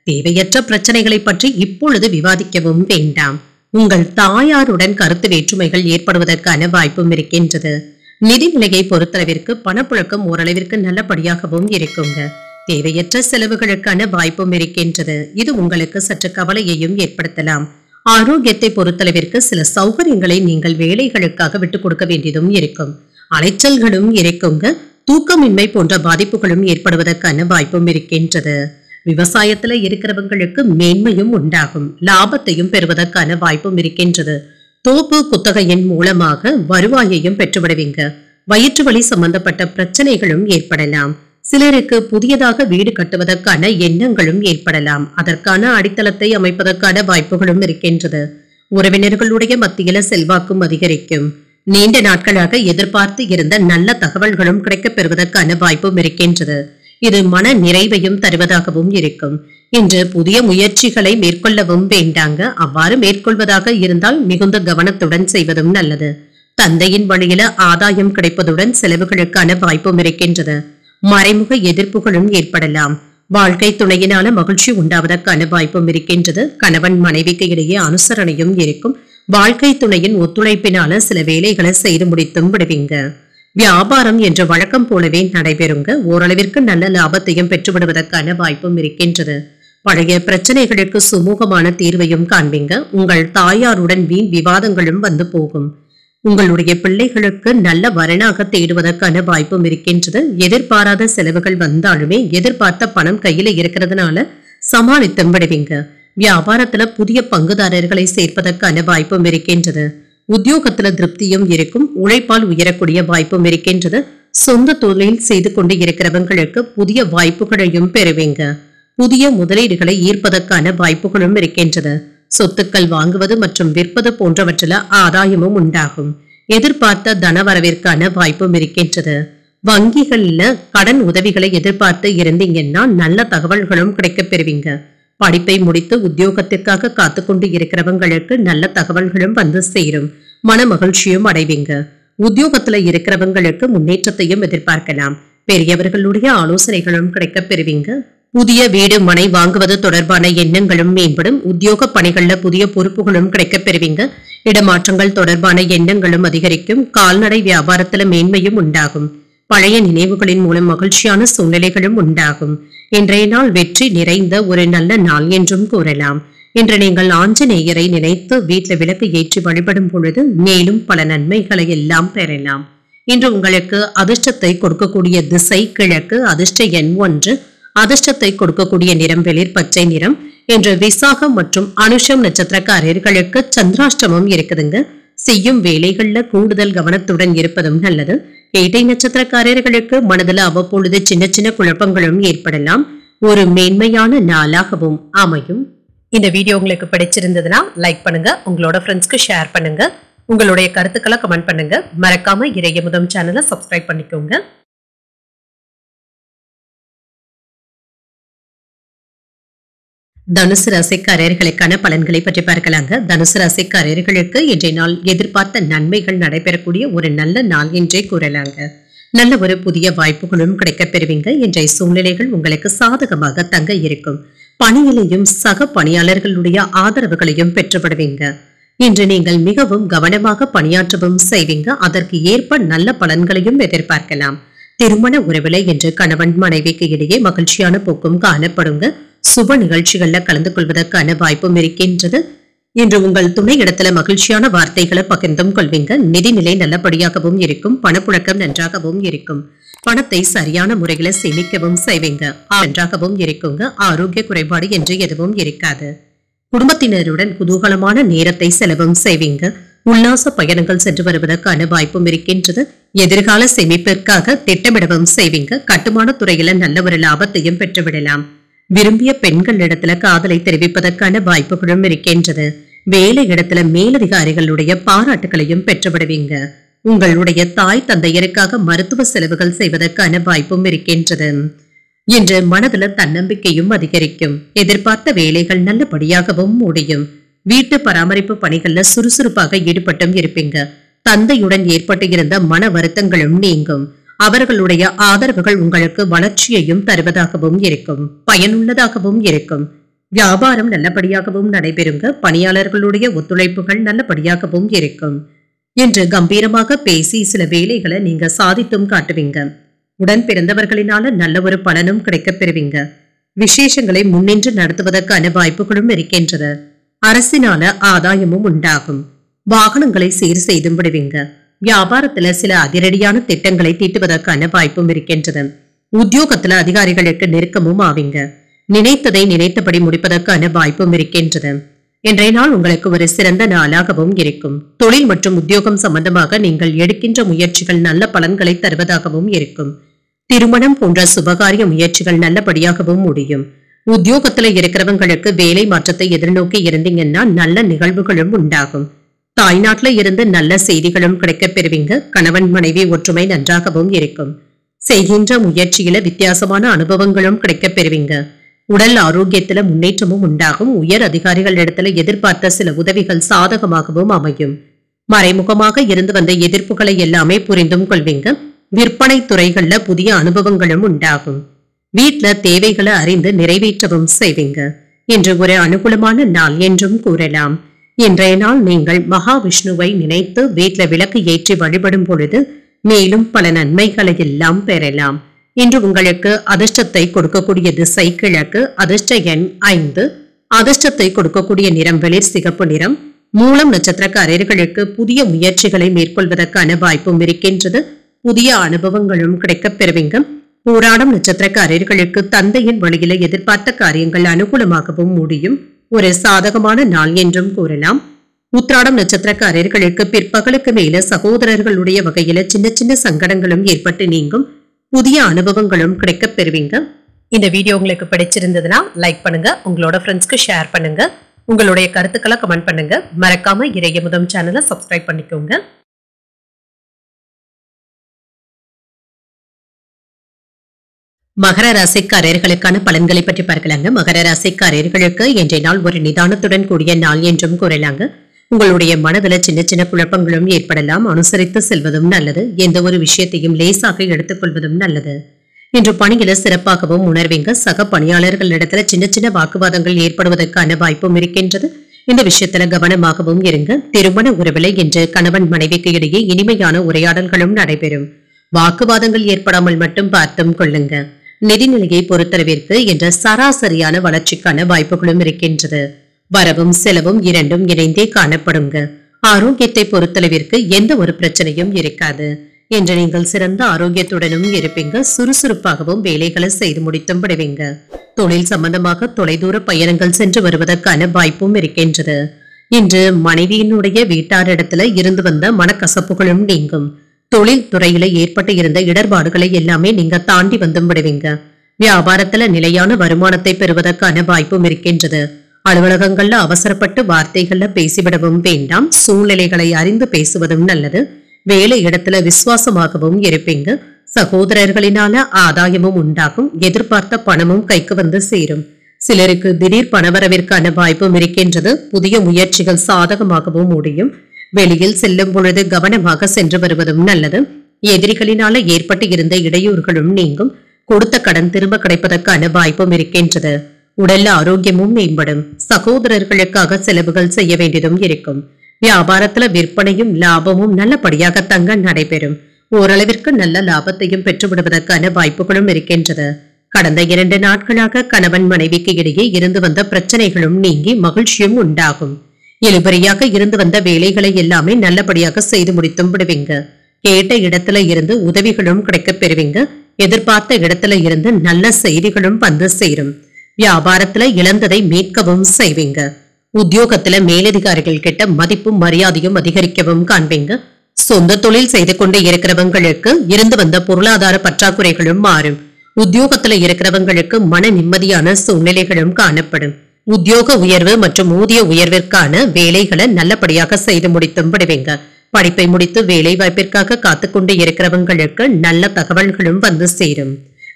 தேவையற்ற பிரச்சனைகளை பற்றி இப்பொழுது விவாதிக்கவும் வேண்டாம். உங்கள் தாயாருடன் கருத்து வேற்றுமைகள் ஏற்படுவதற்கான வாய்ப்பும் இருக்கின்றது. நிதிநிலையை பொறுத்தளவிற்கு பணப்புழக்கம் ஓரளவிற்கு நல்லபடியாகவும் இருக்குங்க. தேவையற்ற செலவுகளுக்கான வாய்ப்பும் இருக்கின்றது. இது உங்களுக்கு சற்று கவலையையும் ஏற்படுத்தலாம். ஆரோக்கியத்தை பொறுத்தளவிற்கு சில சௌகரியங்களை நீங்கள் வேலைகளுக்காக விட்டுக் கொடுக்க வேண்டியதும் இருக்கும். அலைச்சல்களும் இருக்குங்க. தூக்கமின்மை போன்ற பாதிப்புகளும் ஏற்படுவதற்கான வாய்ப்பும் இருக்கின்றது. விவசாயத்துல இருக்கிறவங்களுக்கு மேன்மையும் உண்டாகும். லாபத்தையும் பெறுவதற்கான வாய்ப்பும் இருக்கின்றது. தோப்பு குத்தகையின் மூலமாக வருவாயையும் பெற்றுவிடுவீங்க. வயிற்று வலி சம்பந்தப்பட்ட பிரச்சனைகளும் ஏற்படலாம். சிலருக்கு புதியதாக வீடு கட்டுவதற்கான எண்ணங்களும் ஏற்படலாம். அதற்கான அடித்தளத்தை அமைப்பதற்கான வாய்ப்புகளும் இருக்கின்றது. உறவினர்களுடைய மத்தியில செல்வாக்கும் அதிகரிக்கும். நீண்ட நாட்களாக எதிர்பார்த்து இருந்த நல்ல தகவல்களும் கிடைக்கப் பெறுவதற்கான வாய்ப்பும் இருக்கின்றது. இது மன நிறைவையும் தருவதாகவும் இருக்கும். இன்று புதிய முயற்சிகளை மேற்கொள்ளவும் வேண்டாங்க. அவ்வாறு மேற்கொள்வதாக இருந்தால் மிகுந்த கவனத்துடன் செய்வதும் நல்லது. தந்தையின் வழியில ஆதாயம் கிடைப்பதுடன் செலவுகளுக்கான வாய்ப்பும் இருக்கின்றது. மறைமுக எதிர்ப்புகளும் ஏற்படலாம். வாழ்க்கை துணையினால மகிழ்ச்சி உண்டாவதற்கான வாய்ப்பும் இருக்கின்றது. கணவன் மனைவிக்கு இடையே அனுசரணையும் இருக்கும். வாழ்க்கை துணையின் ஒத்துழைப்பினால சில வேலைகளை செய்து முடித்தும் விடுவீங்க. வியாபாரம் என்ற வழக்கம் போலவே நடைபெறுங்க. ஓரளவிற்கு நல்ல லாபத்தையும் பெற்றுவிடுவதற்கான வாய்ப்பும் இருக்கின்றது. பழைய பிரச்சனைகளுக்கு சுமூகமான தீர்வையும் காண்பீங்க. உங்கள் தாயாருடன் வீண் விவாதங்களும் வந்து போகும். உங்களுடைய பிள்ளைகளுக்கு நல்ல வரனாக தேடுவதற்கான வாய்ப்பும் இருக்கின்றது. எதிர்பாராத செலவுகள் வந்தாலுமே எதிர்பார்த்த பணம் கையில இருக்கிறதுனால சமாளித்தும் விடுவீங்க. வியாபாரத்துல புதிய பங்குதாரர்களை சேர்ப்பதற்கான வாய்ப்பும் இருக்கின்றது. உத்தியோகத்துல திருப்தியும் இருக்கும். உழைப்பால் உயரக்கூடிய வாய்ப்பும் இருக்கின்றது. சொந்த தொழில் செய்து கொண்டு இருக்கிறவங்களுக்கு புதிய வாய்ப்புகளையும் பெறுவீங்க. புதிய முதலீடுகளை ஈர்ப்பதற்கான வாய்ப்புகளும் இருக்கின்றது. சொத்துக்கள் வாங்குவது மற்றும் விற்பது போன்றவற்றில ஆதாயமும் உண்டாகும். எதிர்பார்த்த தனவரவிற்கான வாய்ப்பும் இருக்கின்றது. வங்கிகள்ல கடன் உதவிகளை எதிர்பார்த்து இருந்தீங்கன்னா நல்ல தகவல்களும் கிடைக்கப் பெறுவீங்க. படிப்பை முடித்து உத்தியோகத்திற்காக காத்துக்கொண்டு இருக்கிறவங்களுக்கு நல்ல தகவல்களும் வந்து சேரும். மன மகிழ்ச்சியும் அடைவீங்க. உத்தியோகத்துல இருக்கிறவங்களுக்கு முன்னேற்றத்தையும் எதிர்பார்க்கலாம். பெரியவர்களுடைய ஆலோசனைகளும் கிடைக்கப் பெறுவீங்க. புதிய வீடு மனை வாங்குவது தொடர்பான எண்ணங்களும் மேம்படும். உத்தியோக பணிகள்ல புதிய பொறுப்புகளும் கிடைக்கப் பெறுவீங்க. இடமாற்றங்கள் தொடர்பான எண்ணங்களும் அதிகரிக்கும். கால்நடை வியாபாரத்துல மேன்மையும் உண்டாகும். பழைய நினைவுகளின் மூலம் மகிழ்ச்சியான சூழ்நிலைகளும் உண்டாகும். இன்றைய நாள் வெற்றி நிறைந்த ஒரு நல்ல நாள் என்றும் கூறலாம். இன்று நீங்கள் ஆஞ்சநேயரை நினைத்து வீட்டில் விளக்கு ஏற்றி வழிபடும் பொழுது மேலும் பல நன்மைகளை எல்லாம் பெறலாம். இன்று உங்களுக்கு அதிர்ஷ்டத்தை கொடுக்கக்கூடிய திசை கிழக்கு. அதிர்ஷ்ட எண் 1. அதிர்ஷ்டத்தை கொடுக்கக்கூடிய நிறம் வெளிர் பச்சை நிறம். இன்று விசாகம் மற்றும் அனுஷம் நட்சத்திரக்காரர்களுக்கு சந்திராஷ்டமம் இருக்குதுங்க. செய்யும் வேலைகள்ல கூடுதல் கவனத்துடன் இருப்பதும் நல்லது. கேட்டை நட்சத்திரக்காரர்களுக்கு மனதில் அவ்வப்பொழுது சின்ன சின்ன குழப்பங்களும் ஏற்படலாம். ஒரு மேன்மையான நாளாகவும் அமையும். இந்த வீடியோ உங்களுக்கு பிடிச்சிருந்ததுன்னா லைக் பண்ணுங்க, உங்களோட ஃப்ரெண்ட்ஸ்க்கு ஷேர் பண்ணுங்க, உங்களுடைய கருத்துக்களை கமெண்ட் பண்ணுங்க. மறக்காம இறையமுதம் சேனலை சப்ஸ்கிரைப் பண்ணிக்கோங்க. தனுசு ராசிக்காரர்களுக்கான பலன்களை பற்றி பார்க்கலாங்க. தனுசு ராசிக்காரர்களுக்கு இன்றைய நாள் எதிர்பார்த்த நன்மைகள் நடைபெறக்கூடிய ஒரு நல்ல நாள் என்றே கூறலாங்க. நல்ல ஒரு புதிய வாய்ப்புகளும் கிடைக்கப் பெறுவீங்க. இன்றைய சூழ்நிலைகள் உங்களுக்கு சாதகமாக தங்க இருக்கும். பணியிலையும் சக பணியாளர்களுடைய ஆதரவுகளையும் பெற்றுவிடுவீங்க. இன்று நீங்கள் மிகவும் கவனமாக பணியாற்றவும் செய்வீங்க. அதற்கு ஏற்ப நல்ல பலன்களையும் எதிர்பார்க்கலாம். திருமண உறவிலை என்று கணவன் மனைவிக்கு இடையே மகிழ்ச்சியான போக்கும் காணப்படுங்க. சுப நிகழ்ச்சிகள்ல கலந்து கொள்வதற்கான வாய்ப்பும் இருக்கின்றது. இன்று உங்கள் துணை இடத்துல மகிழ்ச்சியான வார்த்தைகளை பகிர்ந்தும் கொள்வீங்க. நிதிநிலை நல்லபடியாகவும் இருக்கும். பணப்புழக்கம் நன்றாகவும் இருக்கும். பணத்தை சரியான முறையில சேமிக்கவும் செய்வீங்க. நன்றாகவும் இருக்குங்க. ஆரோக்கிய குறைபாடு என்று எதுவும் இருக்காது. குடும்பத்தினருடன் குதூகலமான நேரத்தை செலவும் செய்வீங்க. உல்லாச பயணங்கள் சென்று வருவதற்கான வாய்ப்பும் இருக்கின்றது. எதிர்கால சேமிப்பிற்காக திட்டமிடவும் செய்வீங்க. கட்டுமான துறையில நல்ல ஒரு லாபத்தையும் பெற்றுவிடலாம். விரும்பிய பெண்களிடத்துல காதலை தெரிவிப்பதற்கான வாய்ப்புகளும் இருக்கின்றது. வேலை இடத்துல மேலதிகாரிகளுடைய பாராட்டுகளையும் பெற்றுவிடுவீங்க. உங்களுடைய தாய் தந்தையருக்காக மருத்துவ செலவுகள் செய்வதற்கான வாய்ப்பும் இருக்கின்றது. இன்று மனதுல தன்னம்பிக்கையும் அதிகரிக்கும். எதிர்பார்த்த வேலைகள் நல்லபடியாகவும் முடியும். வீட்டு பராமரிப்பு பணிகள்ல சுறுசுறுப்பாக ஈடுபட்டும் இருப்பீங்க. தந்தையுடன் ஏற்பட்டு இருந்த மன வருத்தங்களும் நீங்கும். அவர்களுடைய ஆதரவுகள் உங்களுக்கு வளர்ச்சியையும் தருவதாகவும் இருக்கும். பயனுள்ளதாகவும் இருக்கும். வியாபாரம் நல்லபடியாகவும் நடைபெறுங்க. பணியாளர்களுடைய ஒத்துழைப்புகள் நல்லபடியாகவும் இருக்கும். இன்று கம்பீரமாக பேசி சில வேலைகளை நீங்க சாதித்தும் காட்டுவீங்க. உடன் பிறந்தவர்களினால நல்ல ஒரு பலனும் கிடைக்கப் பெறுவீங்க. விசேஷங்களை முன்னின்று நடத்துவதற்கான வாய்ப்புகளும் இருக்கின்றது. அரசினால ஆதாயமும் உண்டாகும். வாகனங்களை சீர் செய்தும் விடுவீங்க. வியாபாரத்துல சில அதிரடியான திட்டங்களை தீட்டுவதற்கான வாய்ப்பும் இருக்கின்றது. உத்தியோகத்துல அதிகாரிகளுக்கு நெருக்கமும் ஆவீங்க. நினைத்ததை நினைத்தபடி முடிப்பதற்கான வாய்ப்பும் இருக்கின்றது. இன்றைய நாள் உங்களுக்கு ஒரு சிறந்த நாளாகவும் இருக்கும். தொழில் மற்றும் உத்தியோகம் சம்பந்தமாக நீங்கள் எடுக்கின்ற முயற்சிகள் நல்ல பலன்களை தருவதாகவும் இருக்கும். திருமணம் போன்ற சுபகாரிய முயற்சிகள் நல்லபடியாகவும் முடியும். உத்தியோகத்துல இருக்கிறவங்களுக்கு வேலை மாற்றத்தை எதிர்நோக்கி இருந்தீங்கன்னா நல்ல நிகழ்வுகளும் உண்டாகும். தாய்நாட்டுல இருந்து நல்ல செய்திகளும் கிடைக்கப் பெறுவீங்க. கணவன் மனைவி ஒற்றுமை நன்றாகவும் இருக்கும். செய்கின்ற முயற்சியில வித்தியாசமான அனுபவங்களும் கிடைக்கப் பெறுவீங்க. உடல் ஆரோக்கியத்துல முன்னேற்றமும் உண்டாகும். உயர் அதிகாரிகள் இடத்துல எதிர்பார்த்த சில உதவிகள் சாதகமாகவும் அமையும். மறைமுகமாக இருந்து வந்த எதிர்ப்புகளை எல்லாமே புரிந்தும் கொள்வீங்க. விற்பனை துறைகள்ல புதிய அனுபவங்களும் உண்டாகும். வீட்டுல தேவைகளை அறிந்து நிறைவேற்றவும் செய்வீங்க. இன்று ஒரு அனுகூலமான நாள் என்றும் கூறலாம். இன்றைய நாள் நீங்கள் மகாவிஷ்ணுவை நினைத்து வீட்டுல விளக்கு ஏற்றி வழிபடும் பொழுது மேலும் பல நன்மைகளை எல்லாம் பெறலாம். இன்று உங்களுக்கு அதிர்ஷ்டத்தை கொடுக்கக்கூடிய திசை கிழக்கு. அதிர்ஷ்ட எண் 5. அதிர்ஷ்டத்தை கொடுக்கக்கூடிய நிறம் வெளிர் சிகப்பு நிறம். மூலம் நட்சத்திரக்காரர்களுக்கு புதிய முயற்சிகளை மேற்கொள்வதற்கான வாய்ப்பும் இருக்கின்றது. புதிய அனுபவங்களும் கிடைக்கப் பெறுவீங்க. போராடும் நட்சத்திரக்காரர்களுக்கு தந்தையின் வழியில எதிர்பார்த்த காரியங்கள் அனுகூலமாகவும் முடியும். ஒரு சாதகமான நாள் என்றும் கூறலாம். உத்திராடம் நட்சத்திரக்காரர்களுக்கு பிற்பகலுக்கு மேல சகோதரர்களுடைய வகையில சின்ன சின்ன சங்கடங்களும் ஏற்பட்டு நீங்கும். புதிய அனுபவங்களும் கிடைக்கப் பெறுவீங்க. இந்த வீடியோ உங்களுக்கு பிடிச்சிருந்ததுன்னா லைக் பண்ணுங்க. உங்களோட ஃப்ரெண்ட்ஸ்க்கு ஷேர் பண்ணுங்க. உங்களுடைய கருத்துக்களை கமெண்ட் பண்ணுங்க. மறக்காம இறையமுதம் சேனலை சப்ஸ்கிரைப் பண்ணிக்கோங்க. மகர ராசிக்காரர்களுக்கான பலன்களை பற்றி பார்க்கலாங்க. மகர ராசிக்காரர்களுக்கு இன்றைய நாள் ஒரு நிதானத்துடன் கூடிய நாள் என்றும் கூறலாங்க. உங்களுடைய மனதுல சின்ன சின்ன குழப்பங்களும் ஏற்படலாம். அனுசரித்து செல்வதும் நல்லது. எந்த ஒரு விஷயத்தையும் லேசாக எடுத்துக்கொள்வதும் நல்லது. இன்று பணியில சிறப்பாகவும் உணர்வீங்க. சக பணியாளர்களிடத்துல சின்ன சின்ன வாக்குவாதங்கள் ஏற்படுவதற்கான வாய்ப்பும் இருக்கின்றது. இந்த விஷயத்துல கவனமாகவும் இருங்க. திருமண உறவில இன்று கணவன் மனைவிக்கு இடையே இனிமையான உரையாடல்களும் நடைபெறும். வாக்குவாதங்கள் ஏற்படாமல் மட்டும் பார்த்தும் கொள்ளுங்க. நிதிநிலையை பொறுத்தளவிற்கு என்ற சராசரியான வளர்ச்சிக்கான வாய்ப்புகளும் இருக்கின்றது. வரவும் செலவும் இரண்டும் இணைந்தே காணப்படுங்க. ஆரோக்கியத்தை பொறுத்தளவிற்கு எந்த ஒரு பிரச்சனையும் இருக்காது. என்று நீங்கள் சிறந்த ஆரோக்கியத்துடனும் இருப்பீங்க. சுறுசுறுப்பாகவும் வேலைகளை செய்து முடித்தும் விடுவீங்க. தொழில் சம்பந்தமாக தொலைதூர பயணங்கள் சென்று வருவதற்கான வாய்ப்பும் இருக்கின்றது. இன்று மனைவியினுடைய வீட்டாரிடத்துல இருந்து வந்த மனக்கசப்புகளும் நீங்கும். தொழில் துறையில ஏற்பட்டு இருந்த இடர்பாடுகளை எல்லாமே நீங்க தாண்டி வந்தும் விடுவீங்க. வியாபாரத்துல நிலையான வருமானத்தை பெறுவதற்கான வாய்ப்பும் இருக்கின்றது. அலுவலகங்கள்ல அவசரப்பட்டு வார்த்தைகள்ல பேசிவிடவும் வேண்டாம். சூழ்நிலைகளை அறிந்து பேசுவதும் நல்லது. வேலை இடத்துல விசுவாசமாகவும் இருப்பீங்க. சகோதரர்களினால ஆதாயமும் உண்டாகும். எதிர்பார்த்த பணமும் கைக்கு வந்து சேரும். சிலருக்கு திடீர் பணவரவிற்கான வாய்ப்பும் இருக்கின்றது. புதிய முயற்சிகள் சாதகமாகவும் முடியும். வெளியில் செல்லும் பொழுது கவனமாக சென்று வருவதும் நல்லது. எதிரிகளினால ஏற்பட்டு இருந்த இடையூறுகளும் நீங்கும். கொடுத்த கடன் திரும்ப கிடைப்பதற்கான வாய்ப்பும் இருக்கின்றது. உடல் ஆரோக்கியமும் மேம்படும். சகோதரர்களுக்காக செலவுகள் செய்ய வேண்டியதும் இருக்கும். வியாபாரத்துல விற்பனையும் லாபமும் நல்லபடியாக தங்க நடைபெறும். ஓரளவிற்கு நல்ல லாபத்தையும் பெற்றுவிடுவதற்கான வாய்ப்புகளும் இருக்கின்றது. கடந்த 2 நாட்களாக கணவன் மனைவிக்கு இடையே இருந்து வந்த பிரச்சனைகளும் நீங்கி மகிழ்ச்சியும் உண்டாகும். இழுபறியாக இருந்து வந்த வேலைகளை எல்லாமே நல்லபடியாக செய்து முடித்தும் விடுவீங்க. கேட்ட இடத்துல இருந்து உதவிகளும் கிடைக்கப் பெறுவீங்க. எதிர்பார்த்த இடத்துல இருந்து நல்ல செய்திகளும் வந்து சேரும். வியாபாரத்துல இழந்ததை மீட்கவும் செய்வீங்க. உத்தியோகத்துல மேலதிகாரிகள் கிட்ட மதிப்பும் மரியாதையும் அதிகரிக்கவும் காண்பீங்க. சொந்த தொழில் செய்து கொண்டு இருக்கிறவங்களுக்கு இருந்து வந்த பொருளாதார பற்றாக்குறைகளும் மாறும். உத்தியோகத்துல இருக்கிறவங்களுக்கு மன நிம்மதியான சூழ்நிலைகளும் காணப்படும். உத்தியோக உயர்வு மற்றும் ஊதிய உயர்விற்கான வேலைகளை நல்லபடியாக செய்து முடித்தும் விடுவீங்க. படிப்பை முடித்து வேலை வாய்ப்பிற்காக காத்துக்கொண்டு இருக்கிறவங்களுக்கு நல்ல தகவல்களும் வந்து சேரும்.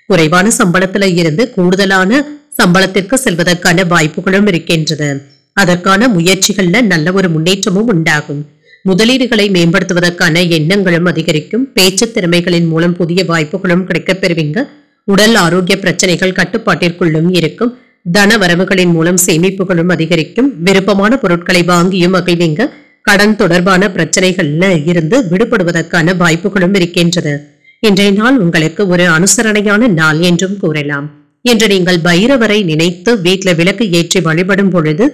குறைவான சம்பளத்துல இருந்து கூடுதலான சம்பளத்திற்கு செல்வதற்கான வாய்ப்புகளும் இருக்கின்றது. அதற்கான முயற்சிகள்ல நல்ல ஒரு முன்னேற்றமும் உண்டாகும். முதலீடுகளை மேம்படுத்துவதற்கான எண்ணங்களும் அதிகரிக்கும். பேச்சு திறமைகளின் மூலம் புதிய வாய்ப்புகளும் கிடைக்கப் பெறுவீங்க. உடல் ஆரோக்கிய பிரச்சனைகள் கட்டுப்பாட்டிற்குள்ளும் இருக்கும். தன வரவுகளின் மூலம் சேமிப்புகளும் அதிகரிக்கும். விருப்பமான பொருட்களை வாங்கியும் மகிழ்வீங்க. கடன் தொடர்பான பிரச்சனைகள்ல இருந்து விடுபடுவதற்கான வாய்ப்புகளும் இருக்கின்றது. இன்றைய நாள் உங்களுக்கு ஒரு அனுசரணையான நாள் என்றும் கூறலாம். இன்று நீங்கள் பைரவரை நினைத்து வீட்டில் விளக்கு ஏற்றி வழிபடும் பொழுது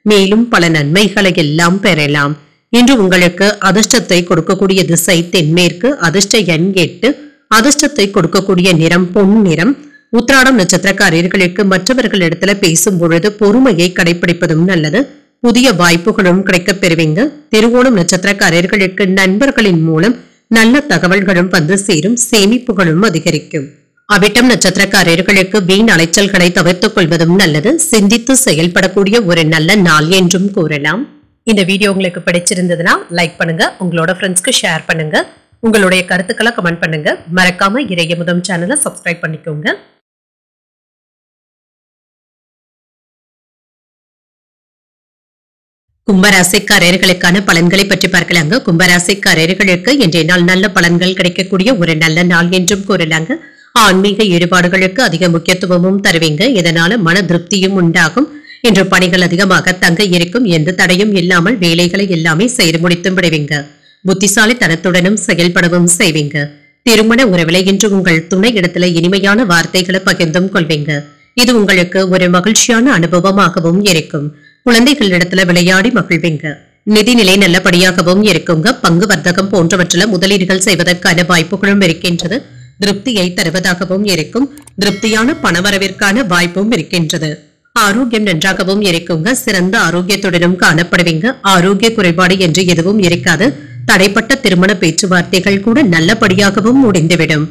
மேலும் பல நன்மைகளை எல்லாம் பெறலாம். இன்று உங்களுக்கு அதிர்ஷ்டத்தை கொடுக்கக்கூடிய திசை தென்மேற்கு. அதிர்ஷ்ட எண் 8. அதிர்ஷ்டத்தை கொடுக்கக்கூடிய நிறம் பொன் நிறம். உத்திராடம் நட்சத்திரக்காரர்களுக்கு மற்றவர்களிடத்துல பேசும் பொழுது பொறுமையை கடைபிடிப்பதும் நல்லது. புதிய வாய்ப்புகளும் கிடைக்கப் பெறுவீங்க. திருவோணம் நட்சத்திரக்காரர்களுக்கு நண்பர்களின் மூலம் நல்ல தகவல்களும் வந்து சேரும். சேமிப்புகளும் அதிகரிக்கும். அவிட்டம் நட்சத்திரக்காரர்களுக்கு வீண் அலைச்சல்களை தவிர்த்துக் கொள்வதும் நல்லது. சிந்தித்து செயல்படக்கூடிய ஒரு நல்ல நாள் என்றும் கூறலாம். இந்த வீடியோ உங்களுக்கு பிடிச்சிருந்ததுன்னா லைக் பண்ணுங்க. உங்களோட ஃப்ரெண்ட்ஸ்க்கு ஷேர் பண்ணுங்க. உங்களுடைய கருத்துக்களை கமெண்ட் பண்ணுங்க. மறக்காம இறையமுதம் சேனலை சப்ஸ்கிரைப் பண்ணிக்கோங்க. கும்பராசிக்காரர்களுக்கான பலன்களை பற்றி பார்க்கலாங்க. கும்பராசிக்காரர்களுக்கு இன்றைய நாள் நல்ல பலன்கள் கிடைக்கக்கூடிய ஒரு நல்ல நாள் என்றும் கூறலாங்க. ஆன்மீக ஈடுபாடுகளுக்கு அதிக முக்கியத்துவமும் தருவீங்க. இதனால மன திருப்தியும் உண்டாகும். இன்று பணிகள் அதிகமாக தங்க இருக்கும். எந்த தடையும் இல்லாமல் வேலைகளை எல்லாமே செய்து முடித்தும் விடுவீங்க. புத்திசாலித்தனத்துடனும் செயல்படவும் செய்வீங்க. திருமண உறவில இன்று உங்கள் துணை இடத்துல இனிமையான வார்த்தைகளை பகிர்ந்தும் கொள்வீங்க. இது உங்களுக்கு ஒரு மகிழ்ச்சியான அனுபவமாகவும் இருக்கும். குழந்தைகளிடத்துல விளையாடி மகிழ்வீங்க. நிதிநிலை நல்லபடியாகவும் இருக்குங்க. பங்கு வர்த்தகம் போன்றவற்றில் முதலீடுகள் செய்வதற்கான வாய்ப்புகளும் இருக்கின்றது. திருப்தியை தருவதாகவும் இருக்கும். திருப்தியான பணவரவிற்கான வாய்ப்பும் இருக்கின்றது. ஆரோக்கியம் நன்றாகவும் இருக்குங்க. சிறந்த ஆரோக்கியத்துடனும் காணப்படுவீங்க. ஆரோக்கிய குறைபாடு என்று எதுவும் இருக்காது. தடைப்பட்ட திருமண பேச்சுவார்த்தைகள் கூட நல்லபடியாகவும் முடிந்துவிடும்.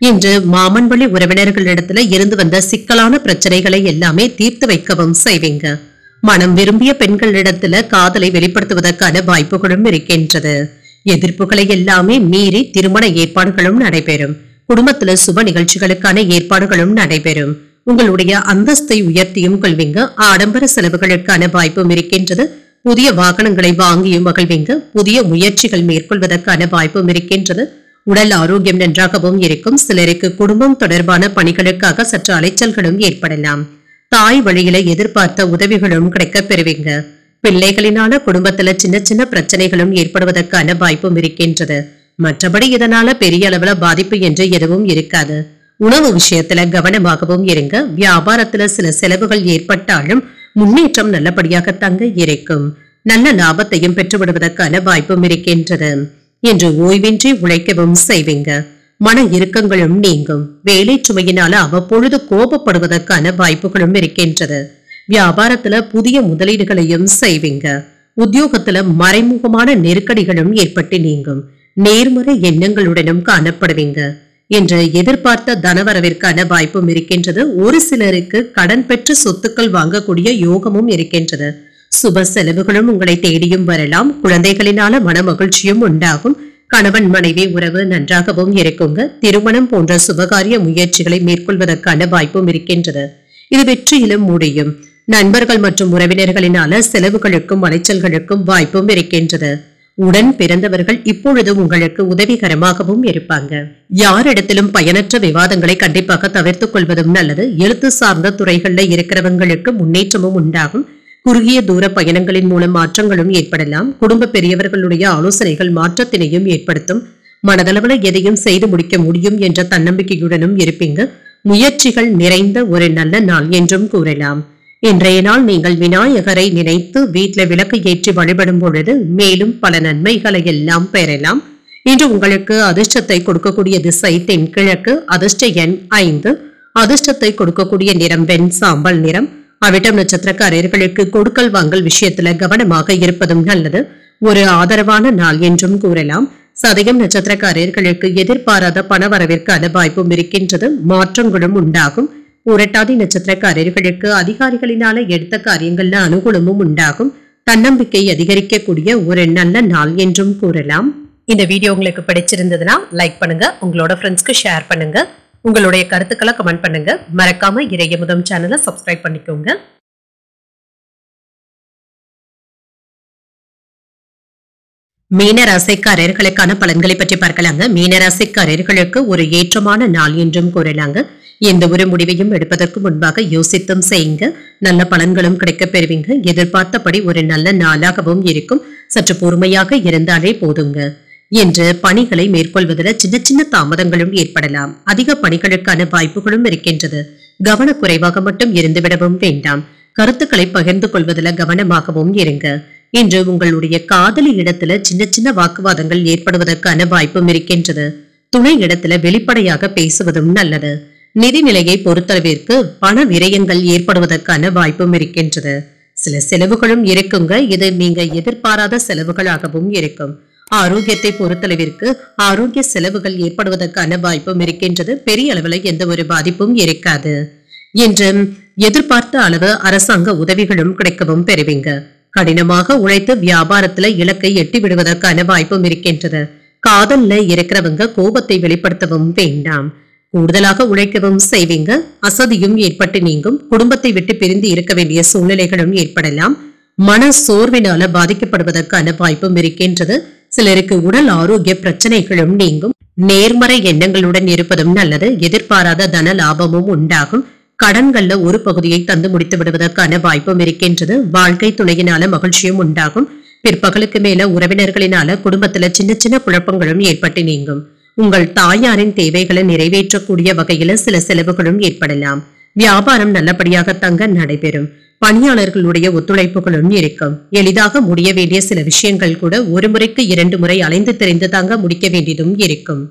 இன்று மாமன் வழி உறவினர்களிடத்துல இருந்து வந்த சிக்கலான பிரச்சனைகளை எல்லாமே தீர்த்து வைக்கவும் செய்வீங்க. மனம் விரும்பிய பெண்களிடத்துல காதலை வெளிப்படுத்துவதற்கான வாய்ப்புகளும் இருக்கின்றது. எதிர்ப்புகளை எல்லாமே மீறி திருமண ஏற்பாடுகளும் நடைபெறும். குடும்பத்துல சுப நிகழ்ச்சிகளுக்கான ஏற்பாடுகளும் நடைபெறும். உங்களுடைய அந்தஸ்தை உயர்த்தியும் கொள்வீங்க. ஆடம்பர செலவுகளுக்கான வாய்ப்பும் இருக்கின்றது. புதிய வாகனங்களை வாங்கியும் மகிழ்வீங்க. புதிய முயற்சிகள் மேற்கொள்வதற்கான வாய்ப்பும் இருக்கின்றது. உடல் ஆரோக்கியம் நன்றாகவும் இருக்கும். சிலருக்கு குடும்பம் தொடர்பான பணிகளுக்காக சற்று அலைச்சல்களும் ஏற்படலாம். தாய் வழியில எதிர்பார்த்த உதவிகளும் கிடைக்கப் பெறுவீங்க. பிள்ளைகளினால குடும்பத்துல சின்ன சின்ன பிரச்சனைகளும் ஏற்படுவதற்கான வாய்ப்பும் இருக்கின்றது. மற்றபடி இதனால பெரிய அளவுல பாதிப்பு என்று எதுவும் இருக்காது. உணவு விஷயத்துல கவனமாகவும் இருங்க. வியாபாரத்துல சில செலவுகள் ஏற்பட்டாலும் முன்னேற்றம் நல்லபடியாக தங்க இருக்கும். நல்ல லாபத்தையும் பெற்றுவிடுவதற்கான வாய்ப்பும் இருக்கின்றது. என்று ஓய்வின்றி உழைக்கவும் செய்வீங்க. மன இறுக்கங்களும் நீங்கும். வேலை சுமையினால அவ்வப்பொழுது கோபப்படுவதற்கான வாய்ப்புகளும் இருக்கின்றது. வியாபாரத்துல புதிய முதலீடுகளையும் செய்வீங்க. உத்தியோகத்துல மறைமுகமான நெருக்கடிகளும் ஏற்பட்டு நீங்கும். நேர்மறை எண்ணங்களுடனும் காணப்படுவீங்க. என்று எதிர்பார்த்த தனவரவிற்கான வாய்ப்பும் இருக்கின்றது. ஒரு சிலருக்கு கடன் பெற்று சொத்துக்கள் வாங்கக்கூடிய யோகமும் இருக்கின்றது. சுப செலவுகளும் உங்களை தேடியும் வரலாம். குழந்தைகளினால மன மகிழ்ச்சியும் உண்டாகும். கணவன் மனைவி உறவு நன்றாகவும் இருக்குங்க. திருமணம் போன்ற சுபகாரிய முயற்சிகளை மேற்கொள்வதற்கான வாய்ப்பும் இருக்கின்றது. இது வெற்றியிலும் முடியும். நண்பர்கள் மற்றும் உறவினர்களினால செலவுகளுக்கும் அலைச்சல்களுக்கும் வாய்ப்பும் இருக்கின்றது. உடன் பிறந்தவர்கள் இப்பொழுது உங்களுக்கு உதவிகரமாகவும் இருப்பாங்க. யாரிடத்திலும் பயனற்ற விவாதங்களை கண்டிப்பாக தவிர்த்துக் கொள்வதும் நல்லது. எழுத்து சார்ந்த துறைகள்ல இருக்கிறவங்களுக்கு முன்னேற்றமும் உண்டாகும். குறுகிய தூர பயணங்களின் மூலம் மாற்றங்களும் ஏற்படலாம். குடும்ப பெரியவர்களுடைய ஆலோசனைகள் மாற்றத்தினையும் ஏற்படுத்தும். மனதளவுல எதையும் செய்து முடிக்க முடியும் என்ற தன்னம்பிக்கையுடனும் இருப்பீங்க. முயற்சிகள் நிறைந்த ஒரு நல்ல நாள் என்றும் கூறலாம். இன்றைய நாள் நீங்கள் விநாயகரை நினைத்து வீட்டில் விளக்கு ஏற்றி வழிபடும் பொழுது மேலும் பல நன்மைகளை எல்லாம் பெறலாம். இன்று உங்களுக்கு அதிர்ஷ்டத்தை கொடுக்கக்கூடிய திசை தென்கிழக்கு, அதிர்ஷ்ட எண் 5, அதிர்ஷ்டத்தை கொடுக்கக்கூடிய நிறம் வெண் சாம்பல் நிறம். அவிட்டம் நட்சத்திரக்காரர்களுக்கு கொடுக்கல் வாங்கல் விஷயத்துல கவனமாக இருப்பதும் நல்லது. ஒரு ஆதரவான நாள் என்றும் கூறலாம். சதயம் நட்சத்திரக்காரர்களுக்கு எதிர்பாராத பணவரவிற்கான வாய்ப்பும் இருக்கின்றது. மாற்றங்களும் உண்டாகும். புரட்டாதி நட்சத்திரக்காரர்களுக்கு அதிகாரிகளினால எடுத்த காரியங்கள்ல அனுகூலமும் உண்டாகும். தன்னம்பிக்கை அதிகரிக்கக்கூடிய ஒரு நல்ல நாள் என்றும் கூறலாம். இந்த வீடியோ உங்களுக்கு பிடிச்சிருந்ததுன்னா லைக் பண்ணுங்க, உங்களோட ஃப்ரெண்ட்ஸ்க்கு ஷேர் பண்ணுங்க, உங்களுடைய கருத்துக்களை கமெண்ட் பண்ணுங்க. மறக்காம இறையமுதம் சேனலை சப்ஸ்கிரைப் பண்ணிக்கோங்க. மீனராசிக்காரர்களுக்கான பலன்களை பற்றி பார்க்கலாங்க. மீனராசிக்காரர்களுக்கு ஒரு ஏற்றமான நாள் என்றும் கூறலாங்க. எந்த ஒரு முடிவையும் எடுப்பதற்கு முன்பாக யோசித்தும் செய்யுங்க. நல்ல பலன்களும் கிடைக்க பெறுவீங்க. எதிர்பார்த்தபடி ஒரு நல்ல நாளாகவும் இருக்கும். சற்று பொறுமையாக இருந்தாலே போதுங்க. என்று பணிகளை மேற்கொள்வதில் சின்ன சின்ன தாமதங்களும் ஏற்படலாம். அதிக பணிகளுக்கான வாய்ப்புகளும் இருக்கின்றது. கவனக்குறைவாக மட்டும் இருந்துவிடவும் வேண்டாம். கருத்துக்களை பகிர்ந்து கொள்வதில் கவனமாகவும் இருங்க. இன்று உங்களுடைய காதலி இடத்துல சின்ன சின்ன வாக்குவாதங்கள் ஏற்படுவதற்கான வாய்ப்பும் இருக்கின்றது. துணை இடத்துல வெளிப்படையாக பேசுவதும் நல்லது. நிதிநிலையை பொறுத்தளவிற்கு பண விரயங்கள் ஏற்படுவதற்கான வாய்ப்பும் இருக்கின்றது. சில செலவுகளும் இருக்குங்க. இது நீங்க எதிர்பாராத செலவுகளாகவும் இருக்கும். ஆரோக்கியத்தை பொறுத்தளவிற்கு ஆரோக்கிய செலவுகள் ஏற்படுவதற்கான வாய்ப்பும் இருக்கின்றது. பெரிய அளவில் எந்த ஒரு பாதிப்பும் இருக்காது. என்று எதிர்பார்த்த அளவு அரசாங்க உதவிகளும் கிடைக்கவும் பெறுவீங்க. கடினமாக உழைத்து வியாபாரத்துல இலக்கை எட்டி விடுவதற்கான வாய்ப்பும் இருக்கின்றது. காதல்ல இருக்கிறவங்க கோபத்தை வெளிப்படுத்தவும் வேண்டாம். கூடுதலாக உழைக்கவும் செய்வீங்க. அசதியும் ஏற்பட்டு நீங்கும். குடும்பத்தை விட்டு பிரிந்து இருக்க வேண்டிய சூழ்நிலைகளும் ஏற்படலாம். மன சோர்வினால பாதிக்கப்படுவதற்கான வாய்ப்பும் இருக்கின்றது. சிலருக்கு உடல் ஆரோக்கிய பிரச்சனைகளும் நீங்கும். நேர்மறை எண்ணங்களுடன் இருப்பதும் நல்லது. எதிர்பாராத தன லாபமும் உண்டாகும். கடன்கள்ல ஒரு பகுதியை தந்து முடித்து விடுவதற்கான வாய்ப்பும் இருக்கின்றது. வாழ்க்கை துணையினால மகிழ்ச்சியும் உண்டாகும். பிற்பகலுக்கு மேல உறவினர்களினால குடும்பத்துல சின்ன சின்ன குழப்பங்களும் ஏற்பட்டு நீங்கும். உங்கள் தாயாரின் தேவைகளை நிறைவேற்றக்கூடிய வகையில சில செலவுகளும் ஏற்படலாம். வியாபாரம் நல்லபடியாக தங்க நடைபெறும். பணியாளர்களுடைய ஒத்துழைப்புகளும் இருக்கும். எளிதாக முடிய வேண்டிய சில விஷயங்கள் கூட ஒரு முறைக்கு 2 முறை அலைந்து தெரிந்து தாங்க முடிக்க வேண்டியதும் இருக்கும்.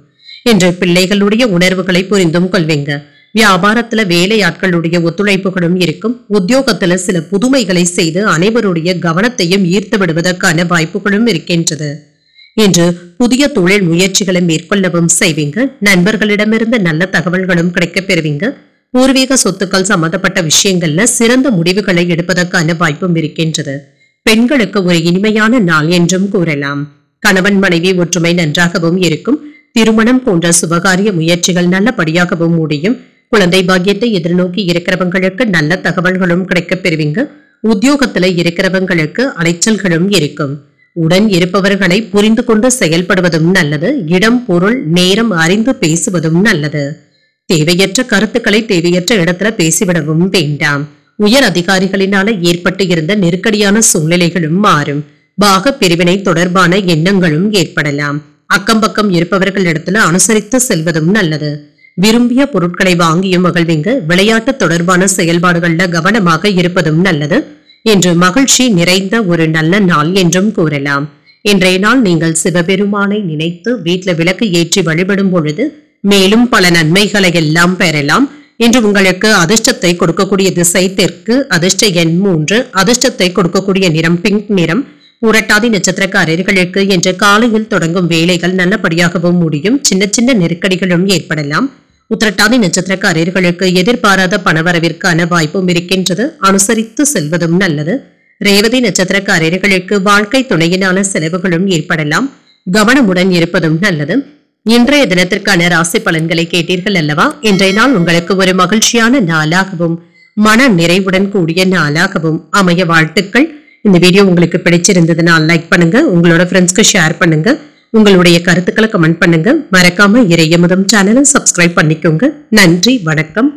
என்று பிள்ளைகளுடைய உணர்வுகளை புரிந்தும் கொள்வீங்க. வியாபாரத்துல வேலையாட்களுடைய ஒத்துழைப்புகளும் இருக்கும். உத்தியோகத்துல சில புதுமைகளை செய்து அனைவருடைய கவனத்தையும் ஈர்த்து விடுவதற்கான வாய்ப்புகளும் இருக்கின்றது. இன்று புதிய தொழில் முயற்சிகளை மேற்கொள்ளவும் செய்வீங்க. நண்பர்களிடமிருந்து நல்ல தகவல்களும் கிடைக்க பெறுவீங்க. பூர்வீக சொத்துக்கள் சம்பந்தப்பட்ட விஷயங்கள்ல சிறந்த முடிவுகளை எடுப்பதற்கான வாய்ப்பும் இருக்கின்றது. பெண்களுக்கு ஒரு இனிமையான நாள் என்றும் கூறலாம். கணவன் மனைவி ஒற்றுமை நன்றாகவும் இருக்கும். திருமணம் போன்ற சுபகாரிய முயற்சிகள் நல்லபடியாகவும் முடியும். குழந்தை பாக்கியத்தை எதிர்நோக்கி இருக்கிறவங்களுக்கு நல்ல தகவல்களும் கிடைக்க பெறுவீங்க. உத்தியோகத்துல இருக்கிறவங்களுக்கு அலைச்சல்களும் இருக்கும். உடன் இருப்பவர்களை புரிந்து கொண்டு செயல்படுவதும் நல்லது. இடம் பொருள் நேரம் அறிந்து பேசுவதும் நல்லது. தேவையற்ற கருத்துக்களை தேவையற்ற இடத்துல பேசிவிடவும் வேண்டாம். உயர் அதிகாரிகளினால ஏற்பட்டு இருந்த நெருக்கடியான சூழ்நிலைகளும் மாறும். பாக பிரிவினை தொடர்பான எண்ணங்களும் ஏற்படலாம். அக்கம் பக்கம் இருப்பவர்களிடத்துல அனுசரித்து செல்வதும் நல்லது. விரும்பிய பொருட்களை வாங்கியும் மகிழ்வீங்க. விளையாட்டு தொடர்பான செயல்பாடுகள்ல கவனமாக இருப்பதும் நல்லது. என்று மகிழ்ச்சி நிறைந்த ஒரு நல்ல நாள் என்றும் கூறலாம். இன்றைய நாள் நீங்கள் சிவபெருமானை நினைத்து வீட்டில் விளக்கு ஏற்றி வழிபடும் பொழுது மேலும் பல நன்மைகளை எல்லாம் பெறலாம். இன்று உங்களுக்கு அதிர்ஷ்டத்தை கொடுக்கக்கூடிய திசை தெற்கு, அதிர்ஷ்ட எண் 3, அதிர்ஷ்டத்தை கொடுக்கக்கூடிய நிறம் பிங்க் நிறம். புரட்டாதி நட்சத்திரக்காரர்களுக்கு இன்று காலையில் தொடங்கும் வேலைகள் நல்லபடியாகவும் முடியும். சின்ன சின்ன நெருக்கடிகளும் ஏற்படலாம். உத்திரட்டாதி நட்சத்திரக்காரர்களுக்கு எதிர்பாராத பணவரவிற்கான வாய்ப்பும் இருக்கின்றது. அனுசரித்து செல்வதும் நல்லது. ரேவதி நட்சத்திரக்காரர்களுக்கு வாழ்க்கை துணையினான செலவுகளும் ஏற்படலாம். கவனமுடன் இருப்பதும் நல்லது. இன்றைய தினத்திற்கான ராசி பலன்களை கேட்டீர்கள் அல்லவா? இன்றைய நாள் உங்களுக்கு ஒரு மகிழ்ச்சியான நாளாகவும் மன நிறைவுடன் கூடிய நாளாகவும் அமைய வாழ்த்துக்கள். இந்த வீடியோ உங்களுக்கு பிடிச்சிருந்ததுனால் லைக் பண்ணுங்க, உங்களோட ஃப்ரெண்ட்ஸ்க்கு ஷேர் பண்ணுங்க, உங்களுடைய கருத்துக்களை கமெண்ட் பண்ணுங்க. மறக்காம இறையமுதம் சேனலை சப்ஸ்கிரைப் பண்ணிக்கோங்க. நன்றி, வணக்கம்.